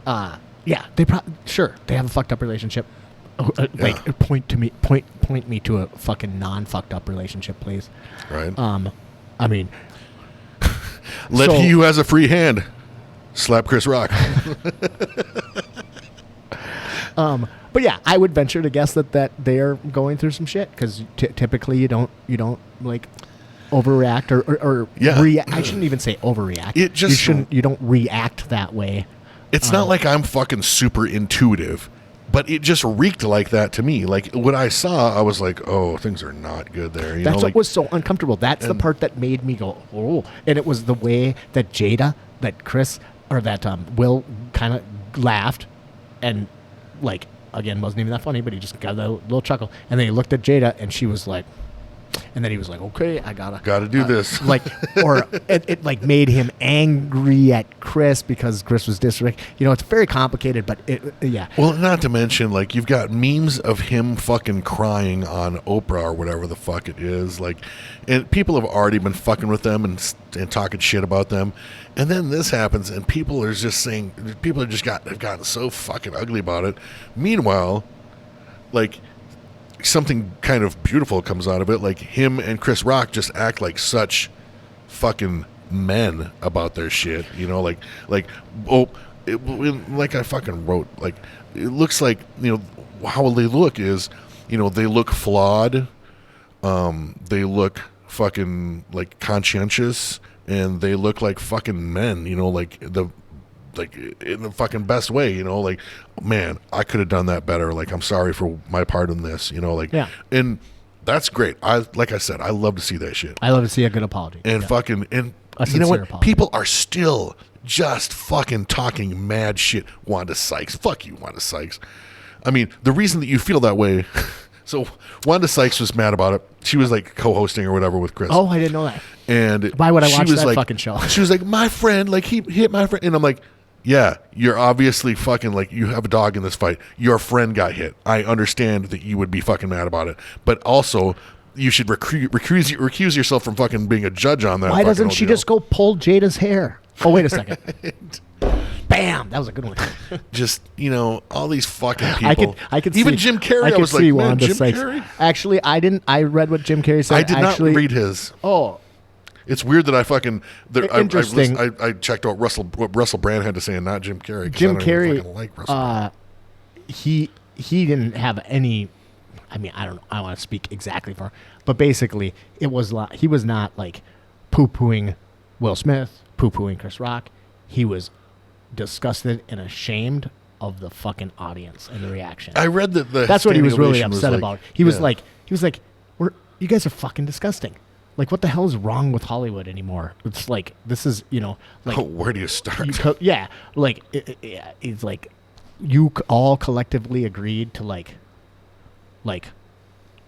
yeah, they they have a fucked up relationship. Like point me to a fucking non-fucked up relationship, please. Right. I mean, let he who has a free hand slap Chris Rock. But yeah, I would venture to guess that they are going through some shit because typically you don't like overreact or react. I shouldn't even say overreact. It just you don't react that way. It's not like I'm fucking super intuitive, but it just reeked like that to me. Like what I saw, I was like, oh, things are not good there. You That's know, what like, was so uncomfortable. That's the part that made me go, oh. And it was the way that Chris, or that Will kind of laughed and like, again, wasn't even that funny, but he just got a little chuckle. And then he looked at Jada and she was like, and then he was like, okay, I gotta do this. Like, or it like made him angry at Chris because Chris was disrespecting. You know, it's very complicated, but yeah. Well, not to mention, like, you've got memes of him fucking crying on Oprah or whatever the fuck it is. Like, and people have already been fucking with them and talking shit about them. And then this happens and people are just saying, have gotten so fucking ugly about it. Meanwhile, like, something kind of beautiful comes out of it. Like him and Chris Rock just act like such fucking men about their shit, you know, like I fucking wrote, like, it looks like, you know, how they look is, you know, they look flawed, they look fucking like conscientious, and they look like fucking men, you know, like in the fucking best way, you know, like, man, I could have done that better. Like, I'm sorry for my part in this, you know, like, and that's great. Like I said, I love to see that shit. I love to see a good apology. And fucking, and you know what? Apology. People are still just fucking talking mad shit. Wanda Sykes. Fuck you, Wanda Sykes. I mean, the reason that you feel that way, so Wanda Sykes was mad about it. She was like co-hosting or whatever with Chris. Oh, I didn't know that. And why would I watch that like, fucking show? She was like, my friend, like, he hit my friend. And I'm like, yeah, you're obviously fucking, like, you have a dog in this fight. Your friend got hit. I understand that you would be fucking mad about it. But also, you should recuse yourself from fucking being a judge on that. Why doesn't she just go pull Jada's hair? Oh, wait a second. Bam! That was a good one. Just, you know, all these fucking people. I could even see, Jim Carrey. I was like, man, Jim Sykes. Carrey? Actually, I didn't. I read what Jim Carrey said. I did not read his. Oh. It's weird that I fucking... Interesting. I checked out what Russell Brand had to say and not Jim Carrey. Jim Carrey, even like Russell Brand. he didn't have any... I mean, I don't know. I don't want to speak exactly for... But basically, it was he was not like poo-pooing Will Smith, poo-pooing Chris Rock. He was disgusted and ashamed of the fucking audience and the reaction. I read that that's what he was really upset like, about. He was like, you guys are fucking disgusting. Like, what the hell is wrong with Hollywood anymore? It's like, this is, you know, like, where do you start? Yeah, like, it's like, all collectively agreed to like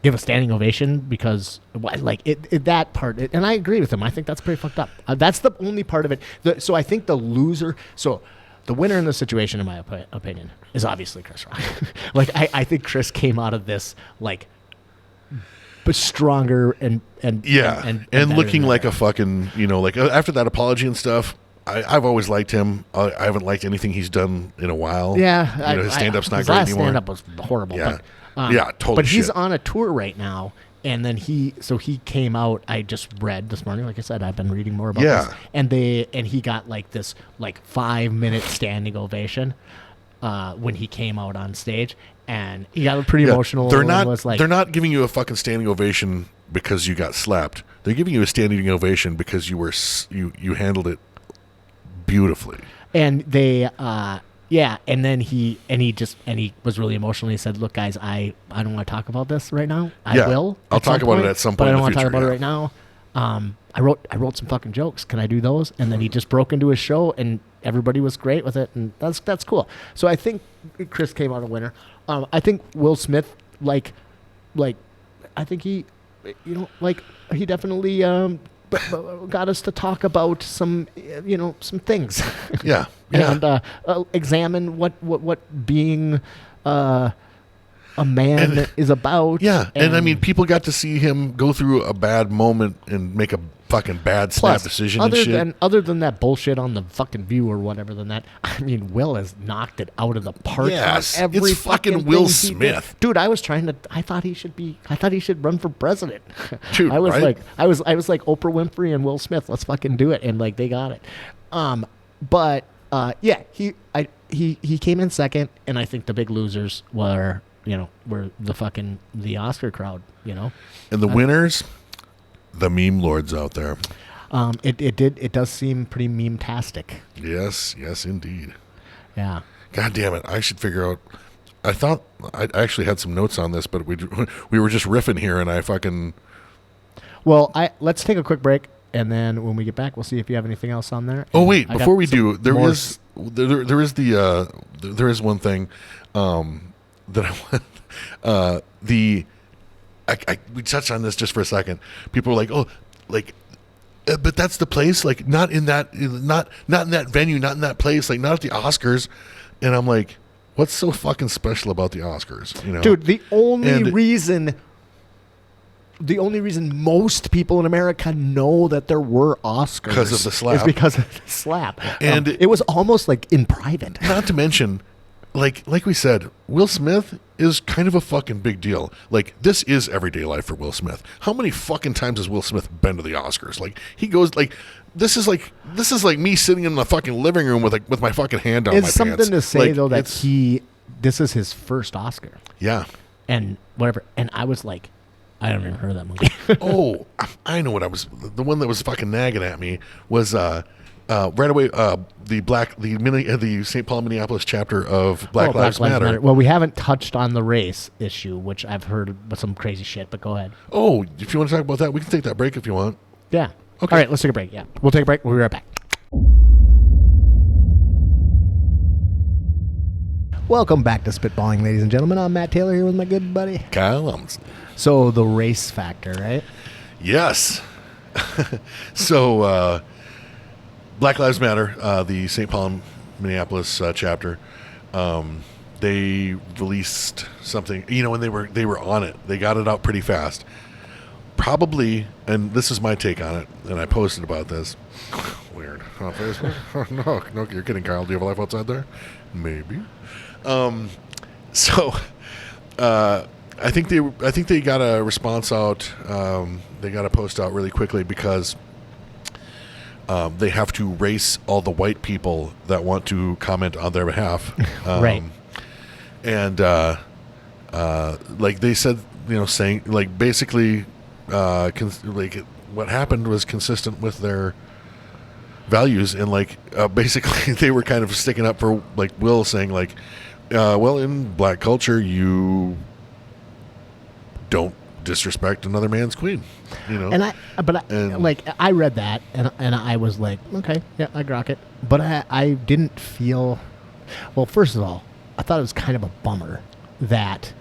give a standing ovation because that part, and I agree with him. I think that's pretty fucked up. That's the only part of it. So I think the winner in the situation, in my opinion, is obviously Chris Rock. I think Chris came out of this but stronger and looking like a fucking, like after that apology and stuff. I've always liked him. I haven't liked anything he's done in a while. Yeah, his stand-up's not his great last anymore. Stand-up was horrible. Yeah, but, totally. But he's shit. on a tour right now, and then he came out. I just read this morning. Like I said, I've been reading more about this. And he got this 5-minute standing ovation when he came out on stage, and he got pretty emotional. They're not giving you a fucking standing ovation because you got slapped. They're giving you a standing ovation because you handled it beautifully. And they and then he was really emotional. He said, "Look, guys, I don't want to talk about this right now. I will. I'll talk about it at some point, but I don't want to talk about it right now. I wrote some fucking jokes. Can I do those?" And then he just broke into his show, and everybody was great with it, and that's cool. So I think Chris came out a winner. I think Will Smith, I think he, he definitely got us to talk about some things. Yeah. And examine what being a man is about. Yeah, and I mean, people got to see him go through a bad moment and make a fucking bad snap decision and shit. Other than that bullshit on the fucking View or whatever, than that, I mean, Will has knocked it out of the park. Yes, on every it's fucking Will Smith, dude. I thought he should run for president. Dude, I was right? I was like Oprah Winfrey and Will Smith. Let's fucking do it, and they got it. He came in second, and I think the big losers were the Oscar crowd, And the winners, the meme lords out there. It does seem pretty meme-tastic. Yes, indeed. Yeah. God damn it! I should figure out. I thought I actually had some notes on this, but we were just riffing here, and I fucking. Well, let's take a quick break, and then when we get back, we'll see if you have anything else on there. Oh wait, before we do, there is one thing that I want. We touched on this just for a second. People were like, but that's the place, not in that venue, not in that place, not at the Oscars. And I'm like, what's so fucking special about the Oscars? Dude, the only reason most people in America know that there were Oscars because of the slap is because of the slap, and it was almost in private. Not to mention. Like we said, Will Smith is kind of a fucking big deal. This is everyday life for Will Smith. How many fucking times has Will Smith been to the Oscars? He goes this is like me sitting in the fucking living room with my fucking hand on my pants. It's something to say though that this is his first Oscar. Yeah. And whatever. And I was like, I haven't even heard of that movie. Oh, I know what the one that was fucking nagging at me was right away, the St. Paul, Minneapolis chapter of Black Lives Matter. Well, we haven't touched on the race issue, which I've heard some crazy shit, but go ahead. Oh, if you want to talk about that, we can take that break if you want. Yeah. Okay. All right, let's take a break. Yeah. We'll take a break. We'll be right back. Welcome back to Spitballing, ladies and gentlemen. I'm Matt Taylor here with my good buddy Kyle Owens. So the race factor, right? Yes. So, Black Lives Matter, the St. Paul, Minneapolis chapter, they released something, and they were on it. They got it out pretty fast. Probably, and this is my take on it, and I posted about this. Weird. On Facebook? No, you're kidding, Kyle. Do you have a life outside there? Maybe. I think they got a response out. They got a post out really quickly because they have to race all the white people that want to comment on their behalf. Right. And they said, saying basically, what happened was consistent with their values, and basically they were kind of sticking up for Will, saying well, in black culture you don't disrespect another man's queen, And I read that and I was like, okay, yeah, I grok it, but I didn't feel. Well, first of all, thought it was kind of a bummer that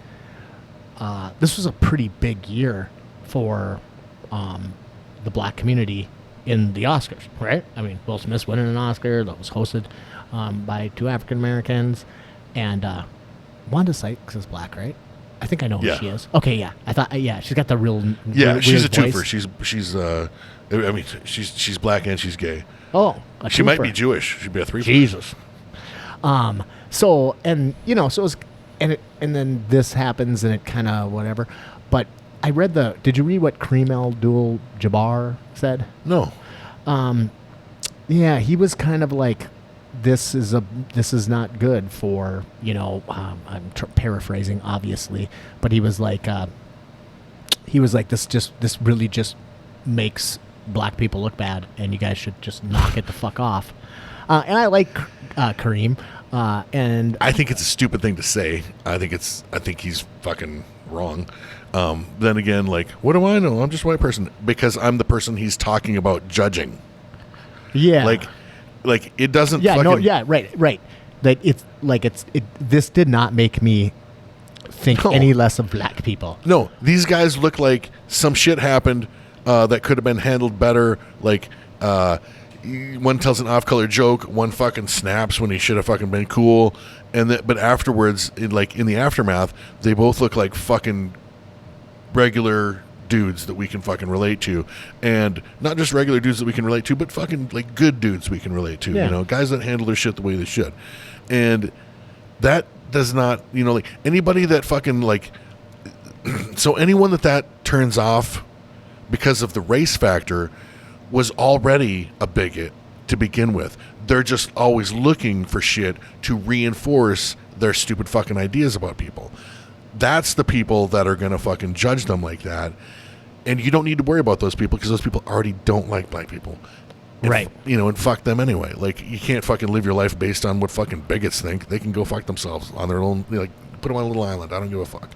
this was a pretty big year for the black community in the Oscars, right? I mean, Will Smith's winning an Oscar that was hosted by 2 African Americans, and Wanda Sykes is black, right? I think I know who she is. Okay, yeah. I thought, she's got the real she's a voice. twofer. She's black and she's gay. Oh, she might be Jewish. She'd be a threefer. Jesus. So it was, and then this happens and it kind of whatever. But I read did you read what Kareem Abdul-Jabbar said? No. Yeah, he was kind of like, this is not good for, I'm paraphrasing obviously, but he was like this really just makes black people look bad, and you guys should just knock it the fuck off. And I like Kareem, and I think it's a stupid thing to say. I think he's fucking wrong. Then again, like, what do I know? I'm just a white person, because I'm the person he's talking about judging. Yeah. Like it doesn't. Yeah. Fucking, No. Yeah. Right. That this did not make me think any less of black people. No, these guys look like some shit happened that could have been handled better. Like one tells an off-color joke, one fucking snaps when he should have fucking been cool, but afterwards, in the aftermath, they both look like fucking regular dudes that we can fucking relate to, and not just regular dudes that we can relate to, but fucking like good dudes we can relate to. Yeah. Guys that handle their shit the way they should, and that does not, like anybody that fucking like. So anyone that turns off because of the race factor was already a bigot to begin with. They're just always looking for shit to reinforce their stupid fucking ideas about people. That's the people that are going to fucking judge them like that. And you don't need to worry about those people, because those people already don't like black people. And, right. And fuck them anyway. Like, you can't fucking live your life based on what fucking bigots think. They can go fuck themselves on their own. Like, put them on a little island. I don't give a fuck.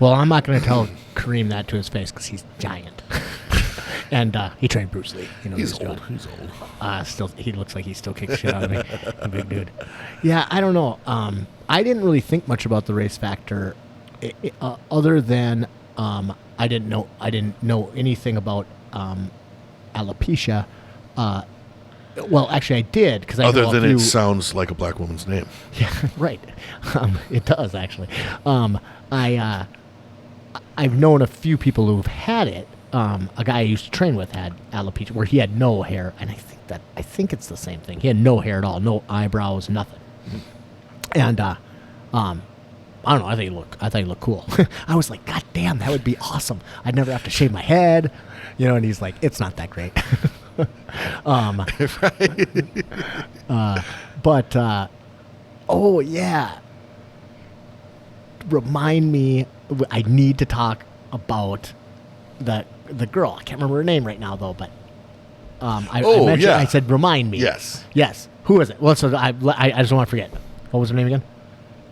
Well, I'm not going to tell Kareem that to his face, because he's giant. And he trained Bruce Lee. He's old. He's old. Still, he looks like he still kicks shit out of me. A big dude. Yeah, I don't know. I didn't really think much about the race factor, other than I didn't know anything about alopecia. Well, actually, I did, because other than it sounds like a black woman's name. Yeah, right. It does actually. I've known a few people who've had it. A guy I used to train with had alopecia, where he had no hair, and I think it's the same thing. He had no hair at all, no eyebrows, nothing. And I don't know. I thought he looked cool. I was like, God damn, that would be awesome. I'd never have to shave my head, And he's like, it's not that great. But oh yeah. Remind me. I need to talk about the girl. I can't remember her name right now though. But I mentioned. Yeah. I said, remind me. Yes. Who is it? Well, so I just don't want to forget. What was her name again?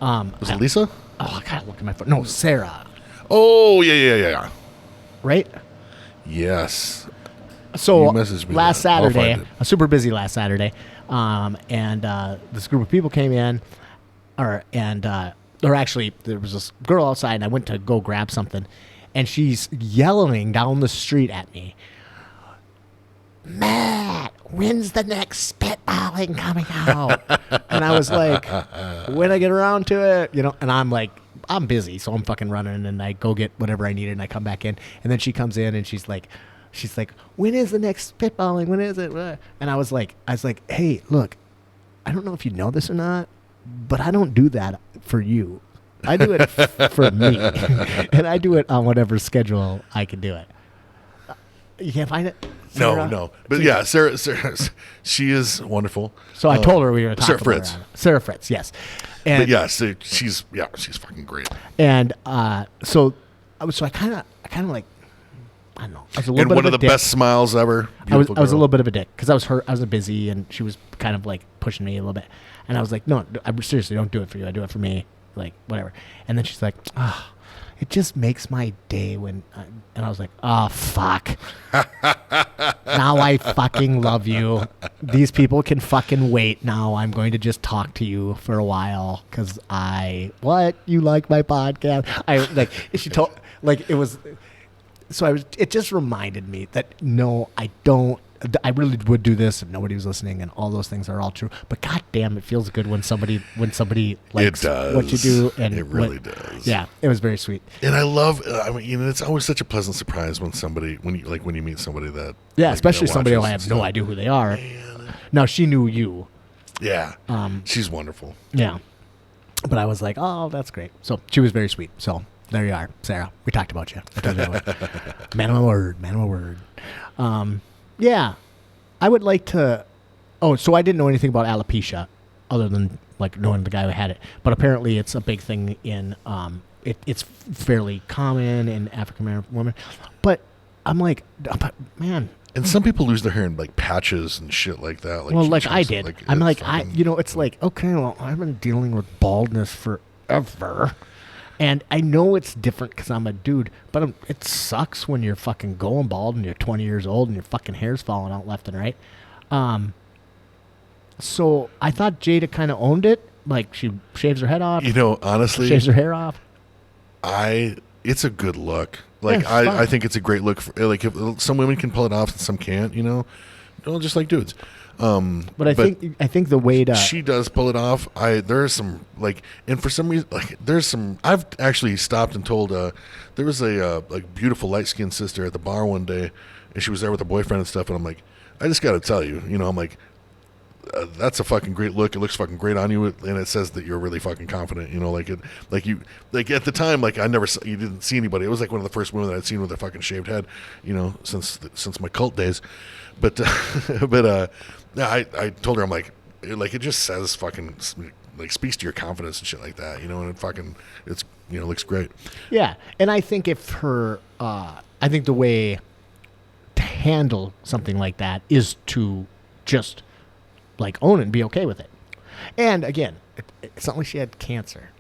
Was it Lisa? Oh, I gotta look at my phone. No, Sarah. Oh, yeah. Right? Yes. So You messaged me last that. I'll Saturday, find it. a super busy last Saturday, and this group of people came in, or actually there was this girl outside, and I went to go grab something, and she's yelling down the street at me, Matt, when's the next spitballing coming out? And I was like, when I get around to it, and I'm like, I'm busy, so I'm fucking running, and I go get whatever I needed, and I come back in, and then she comes in, and she's like, when is the next spitballing? When is it? And I was like, hey, look, I don't know if you know this or not, but I don't do that for you. I do it for me, and I do it on whatever schedule I can do it. You can't find it? Sarah? No. But yeah, Sarah, she is wonderful. So I told her we were going to talk Sarah about Fritz. her. Sarah Fritz, yes. And, But yeah, so she's fucking great. And so I kind of like, I don't know. I was a little And bit one of a the dick. best smiles ever. I was Beautiful a girl. little bit of a dick, because I was busy, and she was kind of like pushing me a little bit. And I was like, no, I seriously don't do it for you. I do it for me. like whatever. And then she's like, oh, it just makes my day when, and I was like, oh, fuck. Now I fucking love you. These people can fucking wait. Now I'm going to just talk to you for a while because you like my podcast? She told, like, it was, so it just reminded me that no, I don't. I really would do this if nobody was listening, and all those things are all true. But goddamn, it feels good when somebody likes what you do, and it really does. Yeah, it was very sweet. And I love. I mean, it's always such a pleasant surprise when you meet somebody that. Yeah, especially somebody who I have no idea who they are. Man. Now she knew you. Yeah, she's wonderful. Yeah, but I was like, oh, that's great. So she was very sweet. So there you are, Sarah. We talked about you. I told you that. Man of my word. Yeah, I would like to. Oh, so I didn't know anything about alopecia, other than like knowing the guy who had it. But apparently, it's a big thing in. It's fairly common in African American women. But I'm like, man. And some people lose their hair in like patches and shit like that. Like, well, like I did. Like, I'm like, it's like, okay, well, I've been dealing with baldness forever. And I know it's different because I'm a dude, but it sucks when you're fucking going bald and you're 20 years old and your fucking hair's falling out left and right. So I thought Jada kind of owned it. Like, she shaves her head off. Honestly. Shaves her hair off. It's a good look. Like, yeah, I think it's a great look. Like, if some women can pull it off and some can't, just like dudes. But I think the way to she does pull it off. There's some like, and for some reason, like there's some. I've actually stopped and told. There was a like beautiful light skinned sister at the bar one day, and she was there with her boyfriend and stuff. And I'm like, I just got to tell you, I'm like, that's a fucking great look. It looks fucking great on you, and it says that you're really fucking confident. Like at the time, like you didn't see anybody. It was like one of the first women that I'd seen with a fucking shaved head, since my cult days. But yeah, I told her, I'm like it just says fucking like speaks to your confidence and shit like that, and it fucking looks great. Yeah, and I think I think the way to handle something like that is to just like own it and be okay with it. And again, it's not like she had cancer.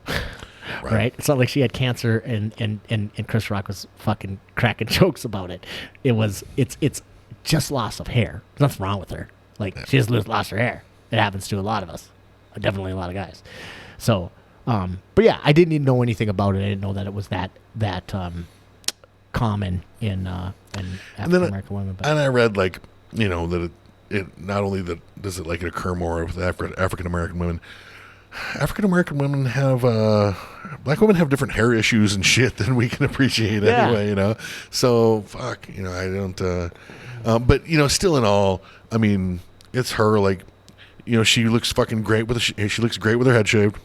Right? It's not like she had cancer and Chris Rock was fucking cracking jokes about it. It's just loss of hair. There's nothing wrong with her. Like, she just lost her hair. It happens to a lot of us. Definitely a lot of guys. So, but yeah, I didn't even know anything about it. I didn't know that it was that common in African American women. But. And I read that it not only does it like it occur more with African American women. African American women have black women have different hair issues and shit than we can appreciate anyway. So fuck, I don't. But still in all, I mean, it's her. Like, she looks fucking great she looks great with her head shaved.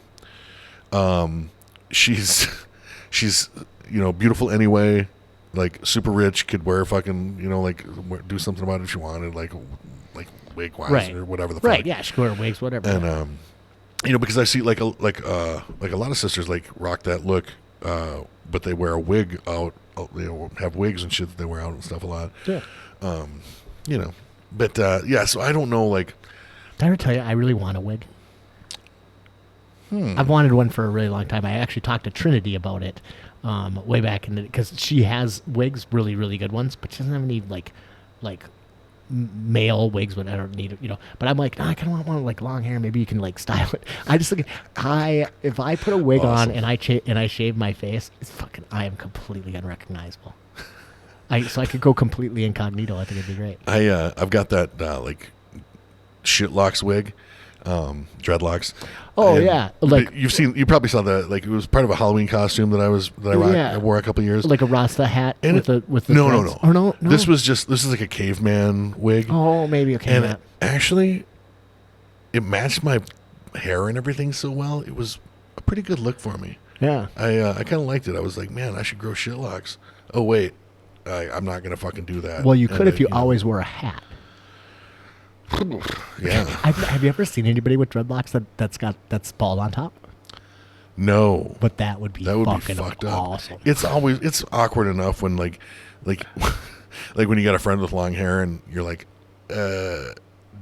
She's beautiful anyway. Like, super rich, could wear fucking do something about it if she wanted, like wig wise or whatever the fuck. Right? Yeah, she could wear wigs, whatever. And because I see like a lot of sisters like rock that look, but they wear a wig out. Have wigs and shit that they wear out and stuff a lot. Yeah. But yeah. So I don't know. Like, did I ever tell you I really want a wig? I've wanted one for a really long time. I actually talked to Trinity about it way back in because she has wigs, really really good ones, but she doesn't have any like male wigs, but I don't need it, But I'm like, I kind of want one with like long hair. Maybe you can like style it. I just look at if I put a wig on and I shave my face, I am completely unrecognizable. So I could go completely incognito. I think it'd be great. I've got that like shitlocks wig, dreadlocks. Oh, yeah, like you probably saw that. Like, it was part of a Halloween costume that I wore a couple of years. Like a Rasta hat with the no. Oh no. This is like a caveman wig. Oh, maybe okay. And actually, it matched my hair and everything so well. It was a pretty good look for me. Yeah. I kind of liked it. I was like, man, I should grow shitlocks. Oh wait, I'm not gonna fucking do that. Well, you could if you always wore a hat. Yeah. Have you ever seen anybody with dreadlocks that's bald on top? No. But that would be fucked awesome. Up. It's awkward enough when like when you got a friend with long hair and you're like,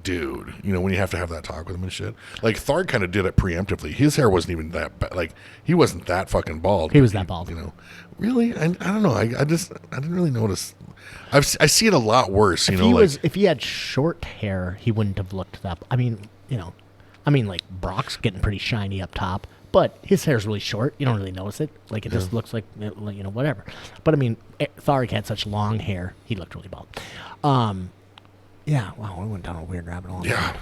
dude, when you have to have that talk with him and shit. Like Tharg kind of did it preemptively. His hair wasn't even that bad. Like he wasn't that fucking bald. He was that bald. Really? I don't know. I didn't really notice. I see it a lot worse. If he had short hair, he wouldn't have looked that. I mean, like Brock's getting pretty shiny up top, but his hair's really short. You don't really notice it. Like it just looks like whatever. But I mean, Tharg had such long hair; he looked really bald. Yeah. Wow, we went down a weird rabbit hole. Yeah.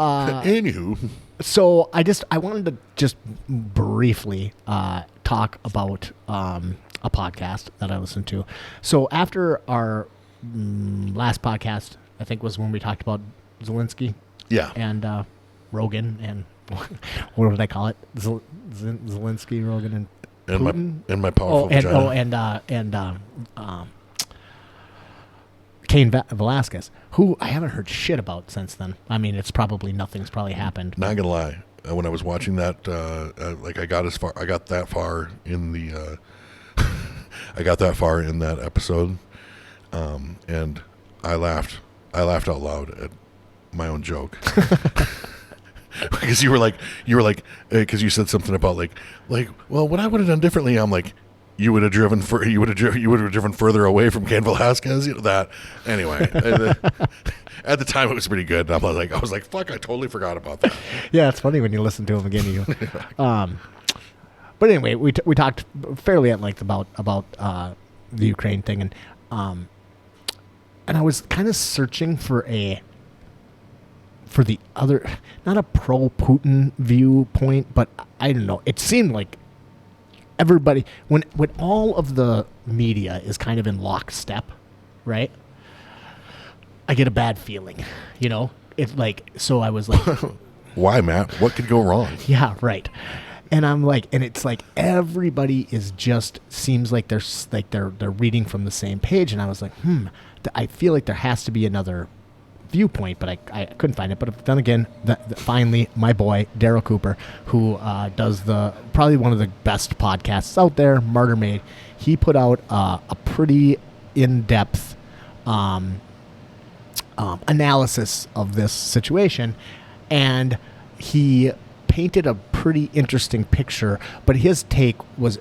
Anywho, so I wanted to just briefly talk about a podcast that I listened to. So after our last podcast, I think was when we talked about Zelensky. Yeah. And Rogan and what did I call it? Zelensky, Rogan, and Putin? and my powerful vagina. And Cain Velasquez, who I haven't heard shit about since then. I mean, nothing's probably happened. Not gonna lie, when I was watching that, I got that far in the, I got that far in that episode, and I laughed out loud at my own joke. Because you were like, because you said something about like, well, what I would have done differently. I'm like, you would have driven further away from Cain Velasquez. That anyway. At the time, it was pretty good. I was like, fuck, I totally forgot about that. Yeah, it's funny when you listen to him again. But anyway, we talked fairly at length about the Ukraine thing, and I was kind of searching for the other, not a pro-Putin viewpoint, but I don't know. It seemed like everybody, when all of the media is kind of in lockstep, right? I get a bad feeling, It's like, so I was like, why, Matt? What could go wrong? Yeah, right. And I'm like, and it's like everybody is just seems like they're reading from the same page, and I was like, I feel like there has to be another viewpoint, but I couldn't find it. But then again, finally, my boy Daryl Cooper, who does probably one of the best podcasts out there, Martyr Made, he put out a pretty in-depth analysis of this situation, and he painted a pretty interesting picture. But his take was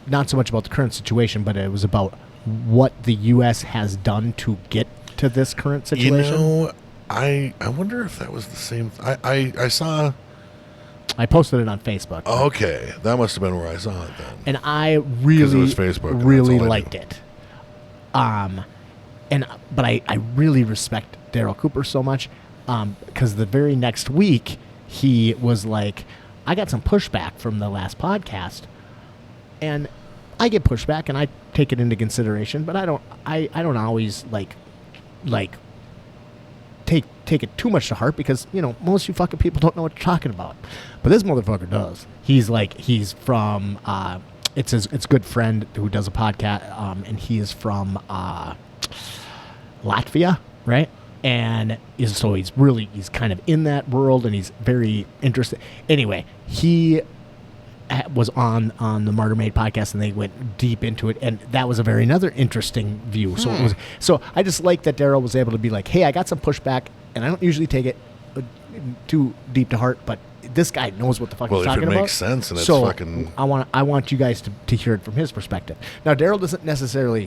not so much about the current situation, but it was about what the U.S. has done to get to this current situation. I wonder if that was the same. I saw. I posted it on Facebook. Okay, that must have been where I saw it then. And I really, it was Facebook, really liked it. But I really respect Daryl Cooper so much, because the very next week he was like, I got some pushback from the last podcast, and I get pushback and I take it into consideration, but I don't always like take it too much to heart, because most of you fucking people don't know what you're talking about, but this motherfucker does. He's from it's his good friend who does a podcast, and he is from Latvia, right? And he's kind of in that world, and he's very interested. Anyway, he was on the Martyr Made podcast, and they went deep into it, and that was another interesting view. So I just like that Daryl was able to be like, hey, I got some pushback, and I don't usually take it too deep to heart, but this guy knows what the fuck he's talking about. Well, if it makes sense, and it's so fucking... I want you guys to hear it from his perspective. Now, Daryl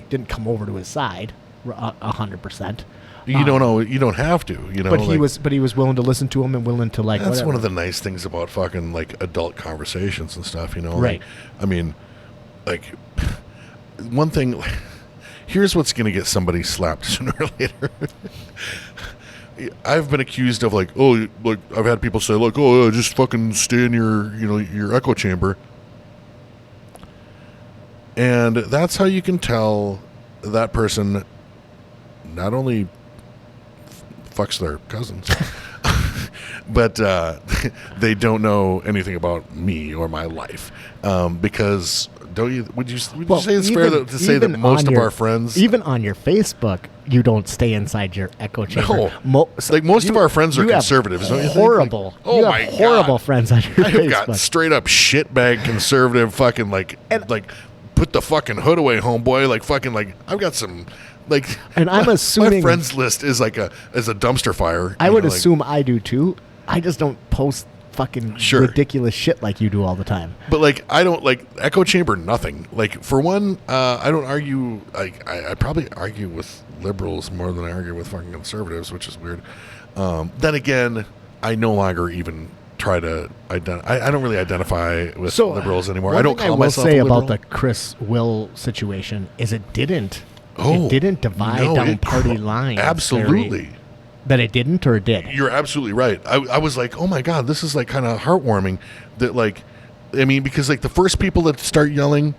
didn't come over to his side 100%. You don't know. You don't have to. But he was willing to listen to him and willing to That's whatever. one of the nice things about fucking adult conversations and stuff. Right. I mean, one thing. Here's what's going to get somebody slapped sooner or later. I've been accused of I've had people say just fucking stay in your echo chamber, and that's how you can tell that person not only fucks their cousins, but they don't know anything about me or my life, because would you say it's fair to say that most of our friends, even on your Facebook, you don't stay inside your echo chamber? No, most of our friends are conservatives. Horrible. Oh my God, horrible friends on your Facebook. I've got straight up shitbag conservative fucking put the fucking hood away, homeboy. I've got some Like, And I'm assuming my friends list is like a dumpster fire. I would like, assume I do too. I just don't post fucking Sure. ridiculous shit like you do all the time. But like, I don't like echo chamber. Nothing. Like, for one, I don't argue. Like, I probably argue with liberals more than I argue with fucking conservatives, which is weird. Then again, I no longer even try to I don't really identify with liberals anymore. I don't call myself a liberal. I will say about the Chris Will situation is it didn't divide down party lines. Absolutely. That it didn't, or it did? You're absolutely right. I was like, oh my God, this is like kind of heartwarming that, like, I mean, because like the first people that start yelling,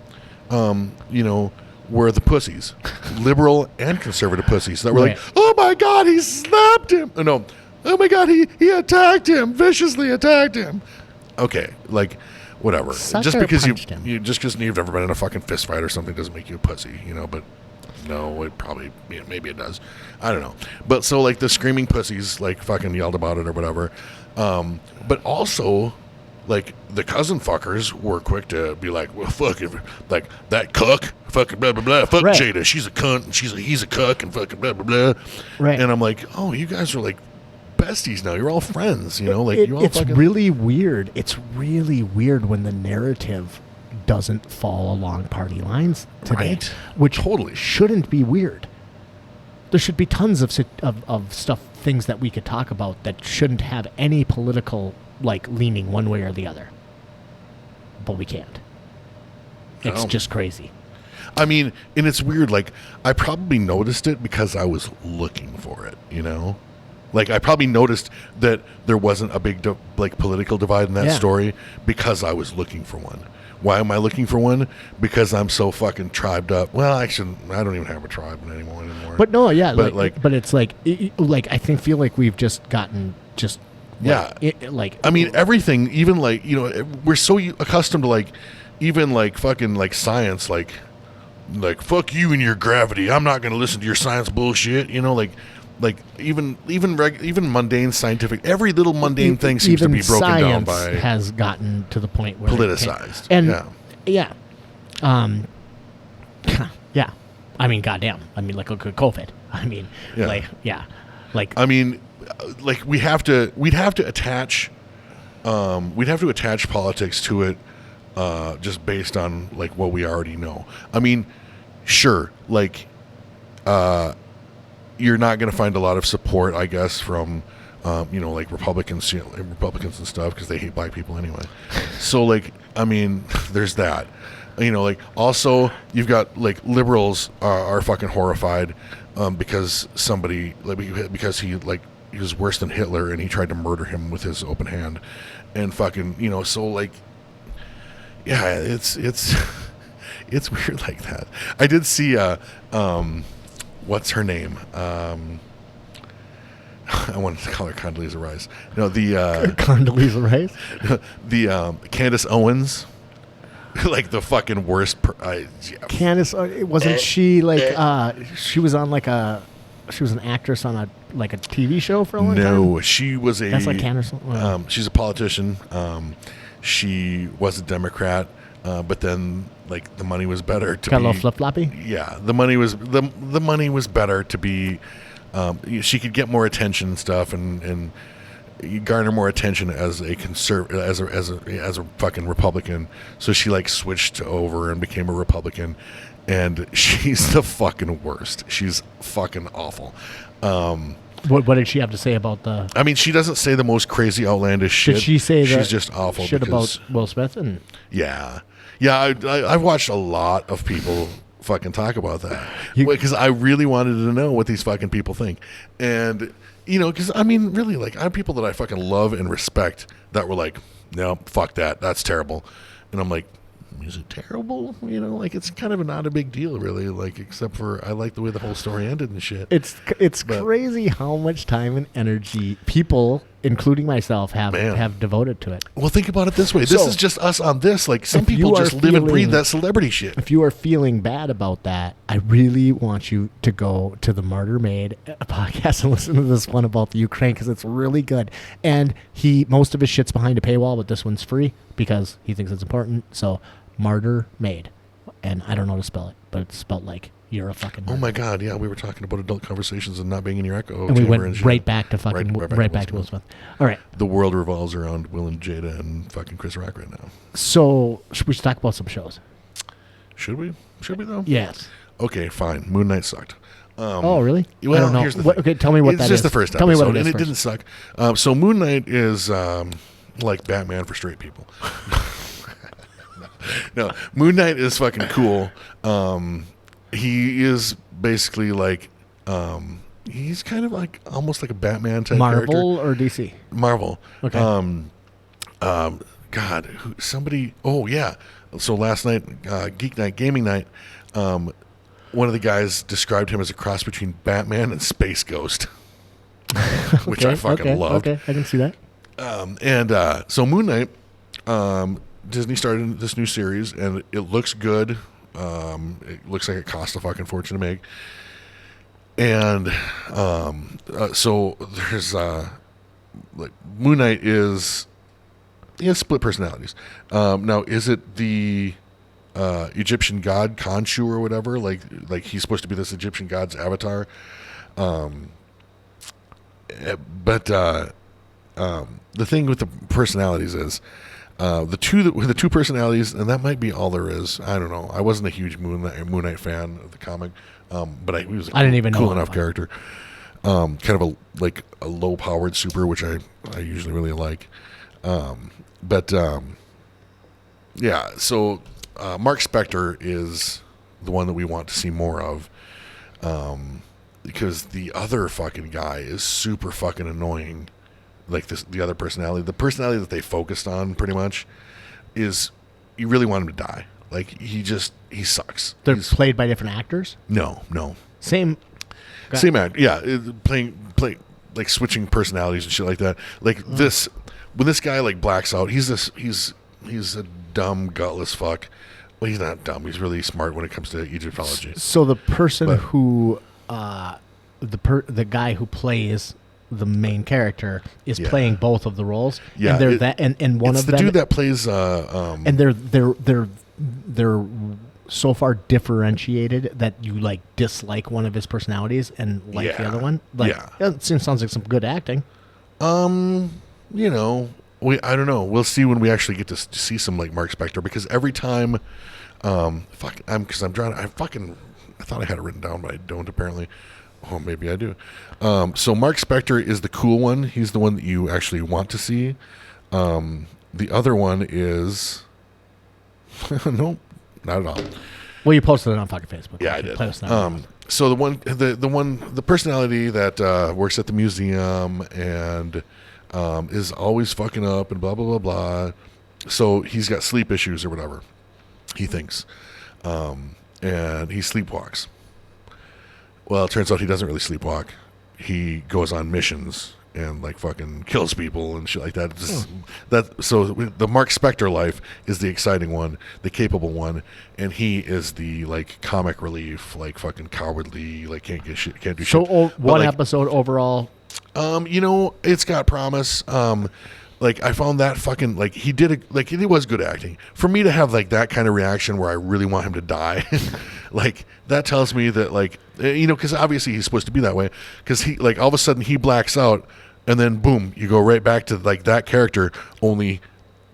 were the pussies, liberal and conservative pussies that were like, oh my God, he slapped him. No, oh my God, he attacked him, viciously attacked him. Okay, like, whatever. Just because you've never been in a fucking fist fight or something doesn't make you a pussy, but no, it probably, maybe it does. I don't know. But so like the screaming pussies like fucking yelled about it or whatever. But also like the cousin fuckers were quick to be like, well, fuck it, like that cuck, fucking blah blah blah, fuck right. Jada, she's a cunt, and he's a cuck, and fucking blah blah blah. Right. And I'm like, oh, you guys are like besties now. You're all friends, like you all. It's really weird. It's really weird when the narrative doesn't fall along party lines today, right. Which totally shouldn't be weird. There should be tons of stuff, things that we could talk about that shouldn't have any political like leaning one way or the other. But we can't. It's just crazy. I mean, and it's weird. Like, I probably noticed it because I was looking for it, Like, I probably noticed that there wasn't a big political divide in that story because I was looking for one. Why am I looking for one? Because I'm so fucking tribed up. Well, actually, I don't even have a tribe anymore. But no, yeah, but it's like I feel like we've just gotten just I mean, everything, even like we're so accustomed to like even like fucking like science, like fuck you and your gravity. I'm not gonna listen to your science bullshit. Like even mundane scientific, every little mundane thing seems to be broken down by has gotten to the point where politicized. Yeah. I mean, goddamn. I mean, like COVID. I mean, I mean, like we'd have to attach politics to it, just based on like what we already know. I mean, sure, like, you're not going to find a lot of support, I guess, from, like Republicans and stuff, because they hate black people anyway. So, like, I mean, there's that. Like, also, you've got, like, liberals are fucking horrified because somebody, like, because he was worse than Hitler and he tried to murder him with his open hand. And fucking, so, like, yeah, it's weird like that. I did see, what's her name? I wanted to call her Condoleezza Rice. No, the Condoleezza Rice. The Candace Owens, like the fucking worst. Candace, wasn't she like? She was on she was an actress on a TV show for a long time. No, she was a. That's like Candace. She's a politician. She was a Democrat. But then, like, the money was better to got a little flip floppy. Yeah, the money was better to be. She could get more attention and stuff, and garner more attention as a as a fucking Republican. So she like switched over and became a Republican, and she's the fucking worst. She's fucking awful. What did she have to say about the? I mean, she doesn't say the most crazy, outlandish shit. Did she say she's just awful? Shit about Will Smith and? Yeah. I've watched a lot of people fucking talk about that because I really wanted to know what these fucking people think, and because I mean, really, like, I have people that I fucking love and respect that were like, no, fuck that, that's terrible, and I'm like, is it terrible? Like, it's kind of not a big deal, really. Like, except for I like the way the whole story ended and shit. It's crazy how much time and energy people, including myself, have devoted to it. Well, think about it this way. This is just us on this. Like, some people just live and breathe that celebrity shit. If you are feeling bad about that, I really want you to go to the Martyr Made podcast and listen to this one about the Ukraine, because it's really good. And most of his shit's behind a paywall, but this one's free because he thinks it's important. So Martyr Made, and I don't know how to spell it, but it's spelled like you're a fucking. Oh nerd. my God! Yeah, we were talking about adult conversations and not being in your echo. And we chamber went shit. right back to fucking right back to Will Smith. All right. The world revolves around Will and Jada and fucking Chris Rock right now. So we should talk about some shows. Should we? Should we though? Yes. Okay, fine. Moon Knight sucked. Oh, really? Well, I don't know. here's the thing. Okay, tell me what it's that is. just the first Tell episode, me what it is and it first. didn't suck. So Moon Knight is like Batman for straight people. No, Moon Knight is fucking cool. He is basically like, he's kind of like almost like a Batman type Marvel character. or DC? Marvel. Okay. God, somebody. Oh yeah. So last night, Geek Night, Gaming Night. One of the guys described him as a cross between Batman and Space Ghost, which I fucking loved. Okay, I can see that. So Moon Knight, Disney started this new series, and it looks good. It looks like it cost a fucking fortune to make. And so there's like Moon Knight he has split personalities. Now, is it the Egyptian god Khonshu or whatever? Like he's supposed to be this Egyptian god's avatar. But the thing with the personalities is the two personalities, and that might be all there is. I don't know. I wasn't a huge Moon Knight fan of the comic, but he was a didn't even know cool enough character. Kind of a low powered super, which I usually really like. Yeah. So Mark Spector is the one that we want to see more of. Because the other fucking guy is super fucking annoying. Like the other personality. The personality that they focused on pretty much is you really want him to die. Like he sucks. They're played by different actors? No. Same act. Yeah. Playing like switching personalities and shit like that. Like this when this guy like blacks out, he's a dumb, gutless fuck. Well, he's not dumb. He's really smart when it comes to Egyptology. So the person who the guy who plays the main character is playing both of the roles. Yeah, and one of them, the dude that plays and they're so far differentiated that you like dislike one of his personalities and like the other one. Like it sounds like some good acting. You know, I don't know. We'll see when we actually get to see some like Mark Spector, because every time, I thought I had it written down, but I don't apparently. Oh, maybe I do. So Mark Spector is the cool one. He's the one that you actually want to see. The other one is nope, not at all. Well, you posted it on fucking Facebook. Yeah, I did. So the personality that works at the museum and is always fucking up and blah blah blah blah. So he's got sleep issues or whatever, he thinks, and he sleepwalks. Well, it turns out he doesn't really sleepwalk. He goes on missions and like fucking kills people and shit like that. So the Mark Spector life is the exciting one, the capable one, and he is the like comic relief, like fucking cowardly, like can't do shit. So one episode overall. You know, it's got promise. Like I found that fucking like he did it was good acting. For me to have like that kind of reaction where I really want him to die, like that tells me that like you know, because obviously he's supposed to be that way. Because he like all of a sudden he blacks out, and then boom, you go right back to like that character. Only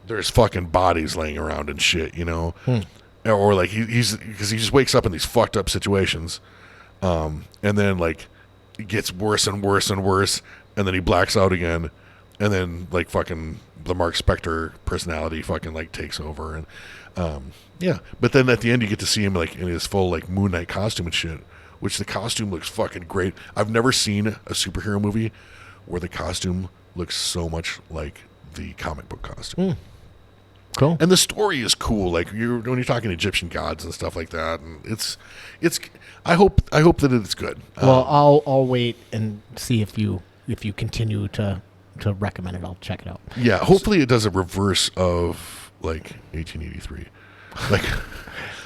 there's fucking bodies laying around and shit, you know, or like he's because he just wakes up in these fucked up situations, and then like it gets worse and worse and worse, and then he blacks out again. And then, like, fucking the Mark Spector personality fucking, like, takes over. And, yeah. But then at the end, you get to see him, like, in his full, like, Moon Knight costume and shit, which the costume looks fucking great. I've never seen a superhero movie where the costume looks so much like the comic book costume. Cool. And the story is cool. Like, when you're talking Egyptian gods and stuff like that. And it's I hope that it's good. Well, I'll wait and see if you continue to recommend it. I'll check it out. Yeah, hopefully it does a reverse of like 1883. Like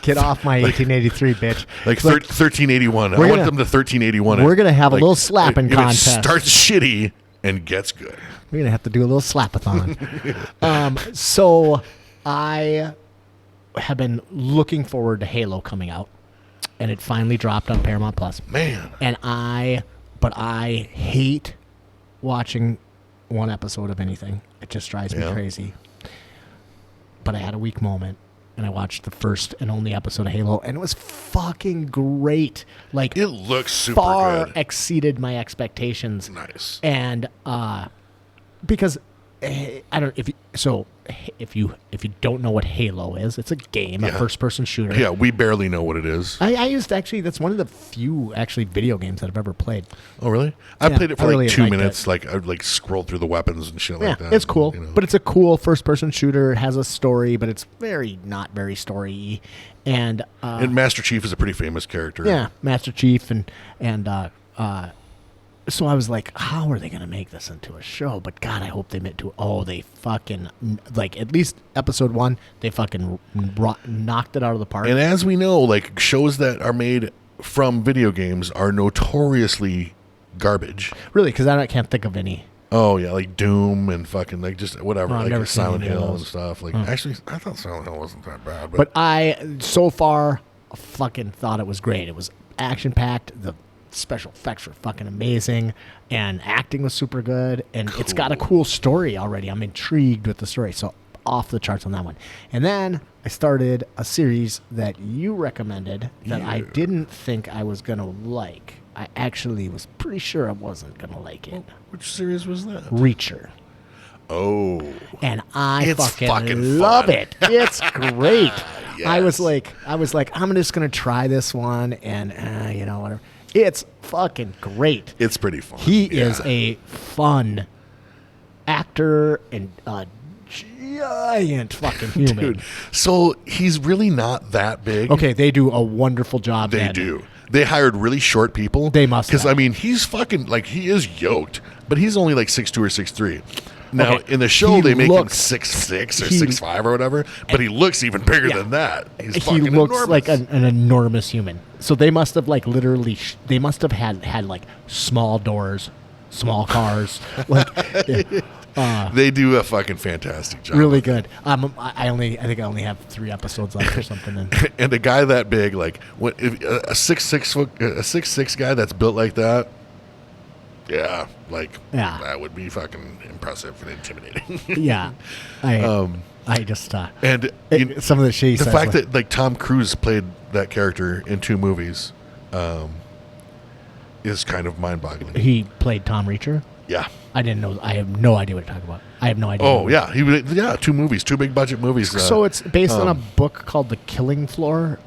get off my 1883, bitch. Like 1381. I want them to 1381. We're gonna have a little slapping contest. It starts shitty and gets good. We're gonna have to do a little slapathon. So I have been looking forward to Halo coming out. and it finally dropped on Paramount Plus. Man. And I hate watching one episode of anything. It just drives me crazy. But I had a weak moment, and I watched the first and only episode of Halo, and it was fucking great. Like, it looks super far good. Exceeded my expectations. Nice. And because I don't if you don't know what Halo is, it's a game, a first-person shooter. Yeah, we barely know what it is. I used that's one of the few video games that I've ever played. Oh, really? I played it for really 2 liked minutes. Like, I would scroll through the weapons and shit like that. It's cool, you know. but it's a cool first-person shooter. It has a story, but it's not very story-y. And Master Chief is a pretty famous character. Yeah, Master Chief and so I was like, how are they going to make this into a show? But God, I hope they they fucking, like, at least episode 1, they fucking knocked it out of the park. And as we know, like, shows that are made from video games are notoriously garbage. Really, because I can't think of any. Oh, yeah, like Doom and fucking, like, just whatever. I've never like seen Silent any of Hill and those. stuff. Like, actually, I thought Silent Hill wasn't that bad. But I, so far, fucking thought it was great. It was action-packed. The special effects were fucking amazing, and acting was super good, and it's got a cool story already. I'm intrigued with the story, so off the charts on that one. And then I started a series that you recommended that I didn't think I was gonna like. I actually was pretty sure I wasn't gonna like it. Which series was that? Reacher. Oh. And I It's fucking fucking love fun. it. It's great. Yes. I was like, I'm just gonna try this one, and whatever. It's fucking great. It's pretty fun. He is a fun actor and a giant fucking human. Dude, so he's really not that big. Okay, they do a wonderful job. They do. They hired really short people. They must Because, have. I mean, he's fucking, like, he is yoked, but he's only like 6'2" or 6'3". Now, Okay, in the show, he they make him looks- 6'6" or he- 6'5" or whatever, but he looks even bigger Yeah. than that. He's He fucking looks enormous. like an enormous human. So they must have like literally. They must have had like small doors, small cars. Like, They do a fucking fantastic job. really good. I think I only have 3 episodes left or something. And And a guy that big, like, if a 6'6" guy that's built like that, yeah, like, Yeah. that would be fucking impressive and intimidating. yeah, I just And some of the shit he the says, fact like, that, like, Tom Cruise played that character in 2 movies is kind of mind-boggling. he played Tom Reacher. Yeah. I didn't know. I have no idea what you're talking about. I have no idea. Oh, yeah. 2 movies, 2 big budget movies. So it's based on a book called The Killing Floor.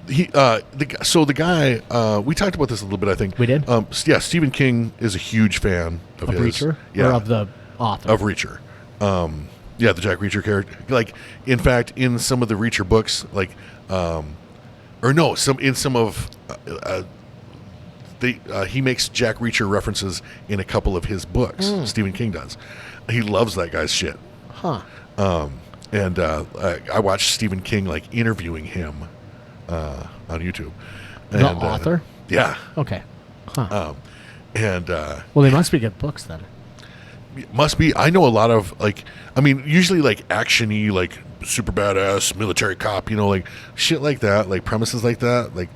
The guy, we talked about this a little bit, I think. We did? Yeah, Stephen King is a huge fan of his. Reacher? Yeah. Or of the author? Of Reacher. Yeah, the Jack Reacher character. Like, in fact, in some of the Reacher books, like, he makes Jack Reacher references in a couple of his books. Stephen King does. He loves that guy's shit. Huh. And I watched Stephen King, like, interviewing him on YouTube. The And, author? Yeah. Okay. Huh. And Well, they must be good books then. must be. I know a lot of, like, I mean, usually, like, action-y, like, super badass military cop, like, shit like that, like, premises like that, like,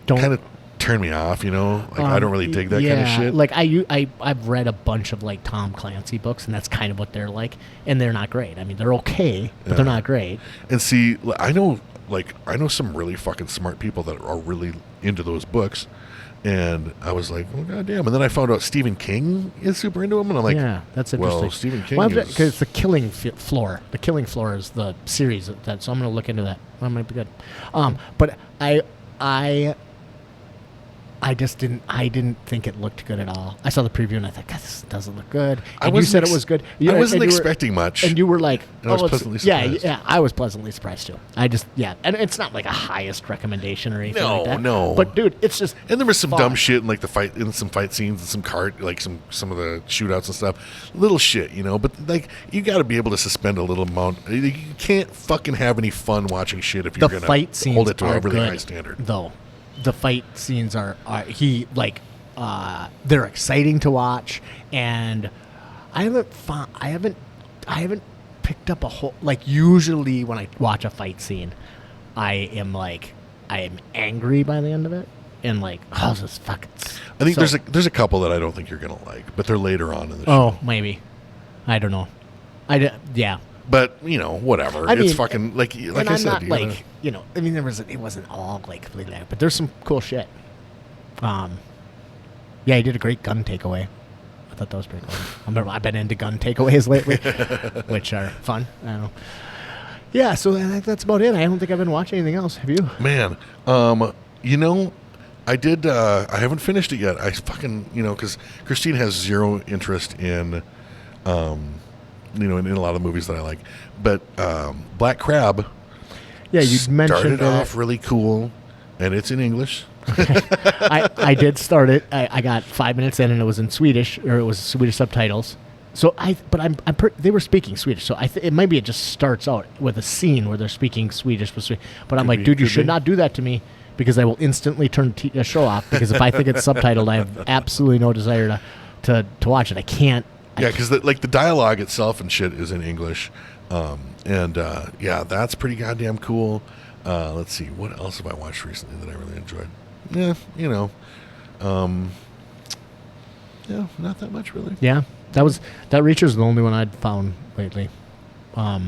Don't kind of turn me off, Like, I don't really dig that kind of shit. Like I've read a bunch of like Tom Clancy books, and that's kind of what they're like, and they're not great. I mean, they're okay, but they're not great. And see, I know some really fucking smart people that are really into those books. And I was like, oh, goddamn. And then I found out Stephen King is super into them. And I'm like, Yeah, that's interesting. well, Stephen King Because is... it's The Killing Floor. The Killing Floor is the series so I'm going to look into that. That might be good. But I just didn't think it looked good at all. I saw the preview and I thought, God, this doesn't look good. And you said it was good. I wasn't expecting much. And you were like, And I was pleasantly surprised. Yeah, I was pleasantly surprised too. And it's not like a highest recommendation or anything like that. No. But dude, it's just And there was some fun. dumb shit in like some fight scenes and some of the shootouts and stuff. Little shit, But like you got to be able to suspend a little amount. You can't fucking have any fun watching shit if you're The gonna fight scenes hold it to are a really good, high standard. though. The fight scenes are they're exciting to watch, and I haven't picked up a whole, like, usually when I watch a fight scene, I am like, I am angry by the end of it, and like, oh, this is fucking. I think so, there's a couple that I don't think you're gonna like, but they're later on in the show. Oh, maybe. I don't know. Yeah. But whatever. I mean, it's fucking like and I I'm said. not like I mean, it wasn't all like completely that, but there's some cool shit. Yeah, he did a great gun takeaway. I thought that was pretty cool. I've been into gun takeaways lately, which are fun. I don't know. Yeah, so I think that's about it. I don't think I've been watching anything else. Have you? Man, I did. I haven't finished it yet. I fucking because Christine has zero interest in, in a lot of movies that I like. But Black Crab. Yeah, you mentioned started off really cool, and it's in English. I did start it. I got 5 minutes in, and it was in Swedish, or it was Swedish subtitles. So they were speaking Swedish. So it maybe it just starts out with a scene where they're speaking Swedish. But I'm like, dude, you should not do that to me, because I will instantly turn the show off. Because if I think it's subtitled, I have absolutely no desire to watch it. I can't. Yeah, because the dialogue itself and shit is in English, yeah, that's pretty goddamn cool. Let's see, what else have I watched recently that I really enjoyed? Yeah, yeah, not that much really. Yeah, that Reacher's the only one I'd found lately. I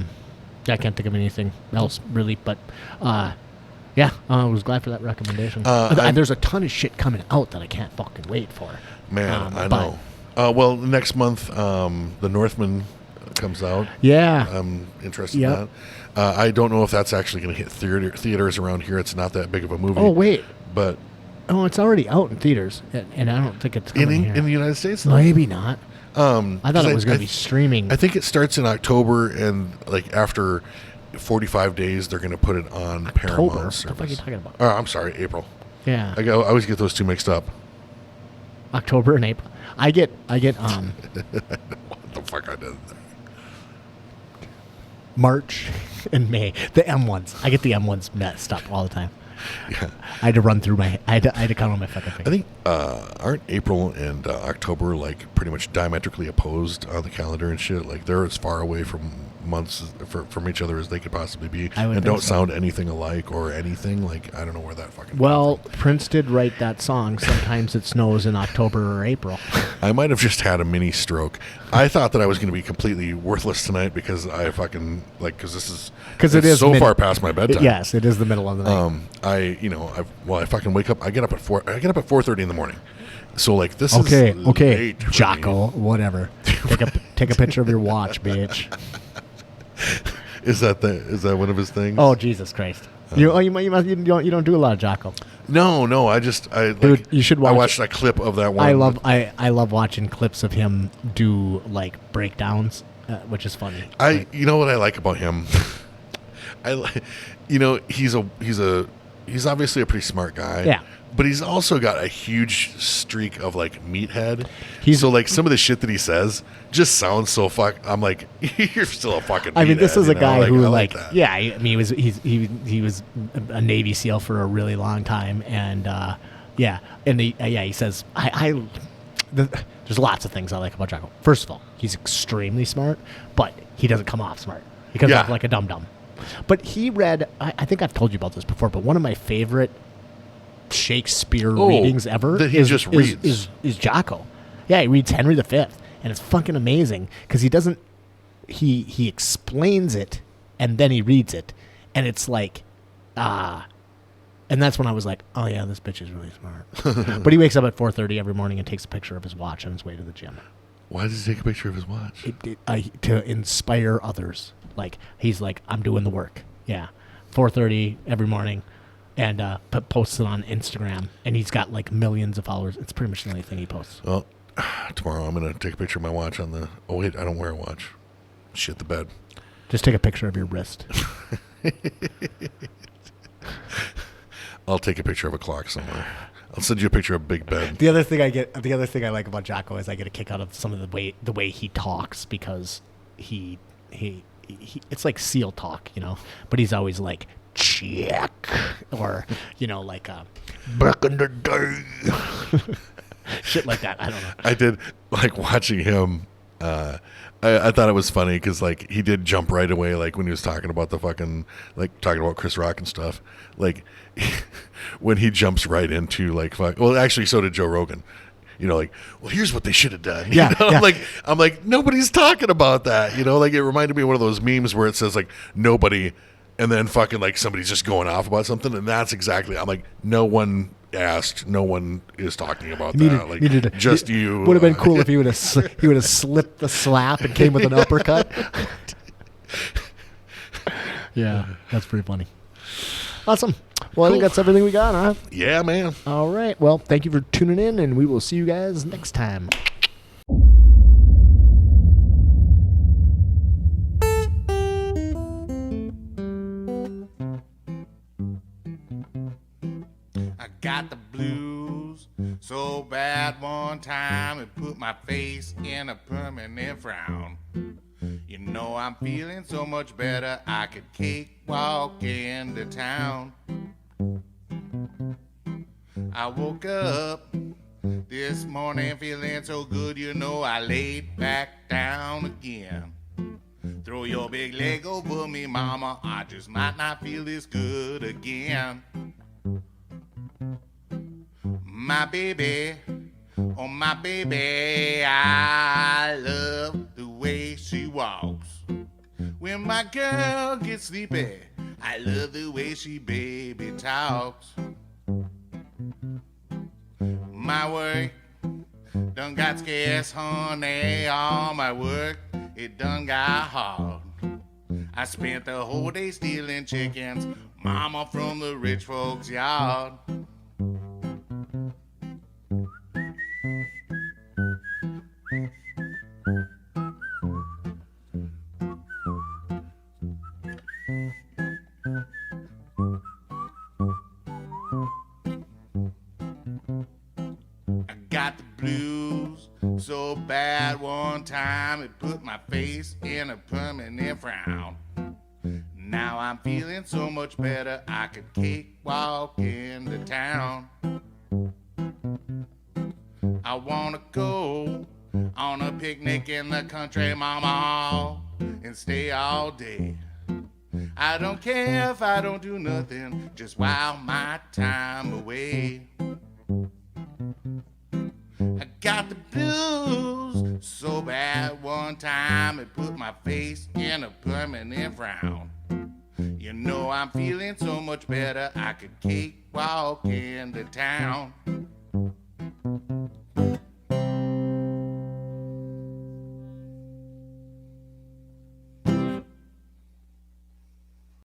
can't think of anything else really, but yeah, I was glad for that recommendation. There's a ton of shit coming out that I can't fucking wait for. Man, I know. Well, next month, The Northman comes out. Yeah. I'm interested in that. I don't know if that's actually going to hit theaters around here. It's not that big of a movie. Oh, wait. But... Oh, it's already out in theaters, and I don't think it's coming here. In the United States? Though? Maybe not. I thought it was going to be streaming. I think it starts in October, and like after 45 days, they're going to put it on Paramount service. What the fuck are you talking about? Oh, I'm sorry, April. Yeah. I always get those two mixed up. October and April. I get what the fuck I did there? March and May. The M ones. I get the M ones messed up all the time. Yeah. I had to run through my. I had to count on my fucking fingers. I think aren't April and October like pretty much diametrically opposed on the calendar and shit? Like they're as far away from months from each other as they could possibly be, and don't sound anything alike or anything. Like I don't know where that fucking. Well, Prince did write that song. Sometimes it snows in October or April. I might have just had a mini stroke. I thought that I was going to be completely worthless tonight because I fucking because this is it is so far past my bedtime. Yes, it is the middle of the night. I fucking wake up. I get up at 4:30 in the morning. So like this is okay, late Jocko, whatever. Take a picture of your watch, bitch. Is that one of his things? Oh Jesus Christ! You don't do a lot of Jocko. No. Dude, you should watch. I watched a clip of that one. I love watching clips of him do like breakdowns, which is funny. You know what I like about him? He's obviously a pretty smart guy. Yeah. But he's also got a huge streak of like meathead. So like some of the shit that he says just sounds so I'm like, you're still a fucking meathead. I mean, this is a guy who yeah. I mean, he was a Navy SEAL for a really long time, and he says there's lots of things I like about Jocko. First of all, he's extremely smart, but he doesn't come off smart. He comes off like a dum-dum. But he read, I think I've told you about this before, but one of my favorite Shakespeare readings ever that he just reads is Jocko. Yeah, he reads Henry V, and it's fucking amazing because he explains it and then he reads it, and it's like and that's when I was like, oh yeah, this bitch is really smart. But he wakes up at 4:30 every morning and takes a picture of his watch on his way to the gym. Why does he take a picture of his watch? To inspire others. Like he's like, I'm doing the work. Yeah, 4:30 every morning. And posts it on Instagram, and he's got like millions of followers. It's pretty much the only thing he posts. Well, tomorrow I'm gonna take a picture of my watch on the. Oh wait, I don't wear a watch. Shit the bed. Just take a picture of your wrist. I'll take a picture of a clock somewhere. I'll send you a picture of Big Ben. The other thing I like about Jocko is I get a kick out of some of the way he talks, because he it's like SEAL talk, but he's always like, check, or like back in the day. Shit like that. I don't know. I did like watching him I thought it was funny because like he did jump right away, like when he was talking about the fucking like talking about Chris Rock and stuff. Like when he jumps right into like well, actually, so did Joe Rogan. You know, like, well, here's what they should have done. Yeah, You know? yeah. I'm like, nobody's talking about that. You know, like it reminded me of one of those memes where it says like nobody, and then fucking like somebody's just going off about something, and that's exactly. I'm like, no one asked, no one is talking about that. Like, just you. Would have been cool if he would have slipped the slap and came with an uppercut. Yeah, that's pretty funny. Awesome. Well, I think that's everything we got, huh? Yeah, man. All right. Well, thank you for tuning in, and we will see you guys next time. I got the blues so bad one time it put my face in a permanent frown. You know I'm feeling so much better I could cakewalk into town. I woke up this morning feeling so good, you know I laid back down again. Throw your big leg over me, mama, I just might not feel this good again. My baby, oh my baby, I love the way she walks. When my girl gets sleepy, I love the way she baby talks. My work done got scarce, honey. All my work, it done got hard. I spent the whole day stealing chickens, mama, from the rich folks' yard. Got the blues so bad one time it put my face in a permanent frown. Now I'm feeling so much better I could cakewalk into town. I wanna go on a picnic in the country, mama, and stay all day. I don't care if I don't do nothing, just while my time away. I got the blues so bad one time it put my face in a permanent frown. You know I'm feeling so much better I could cakewalk into town.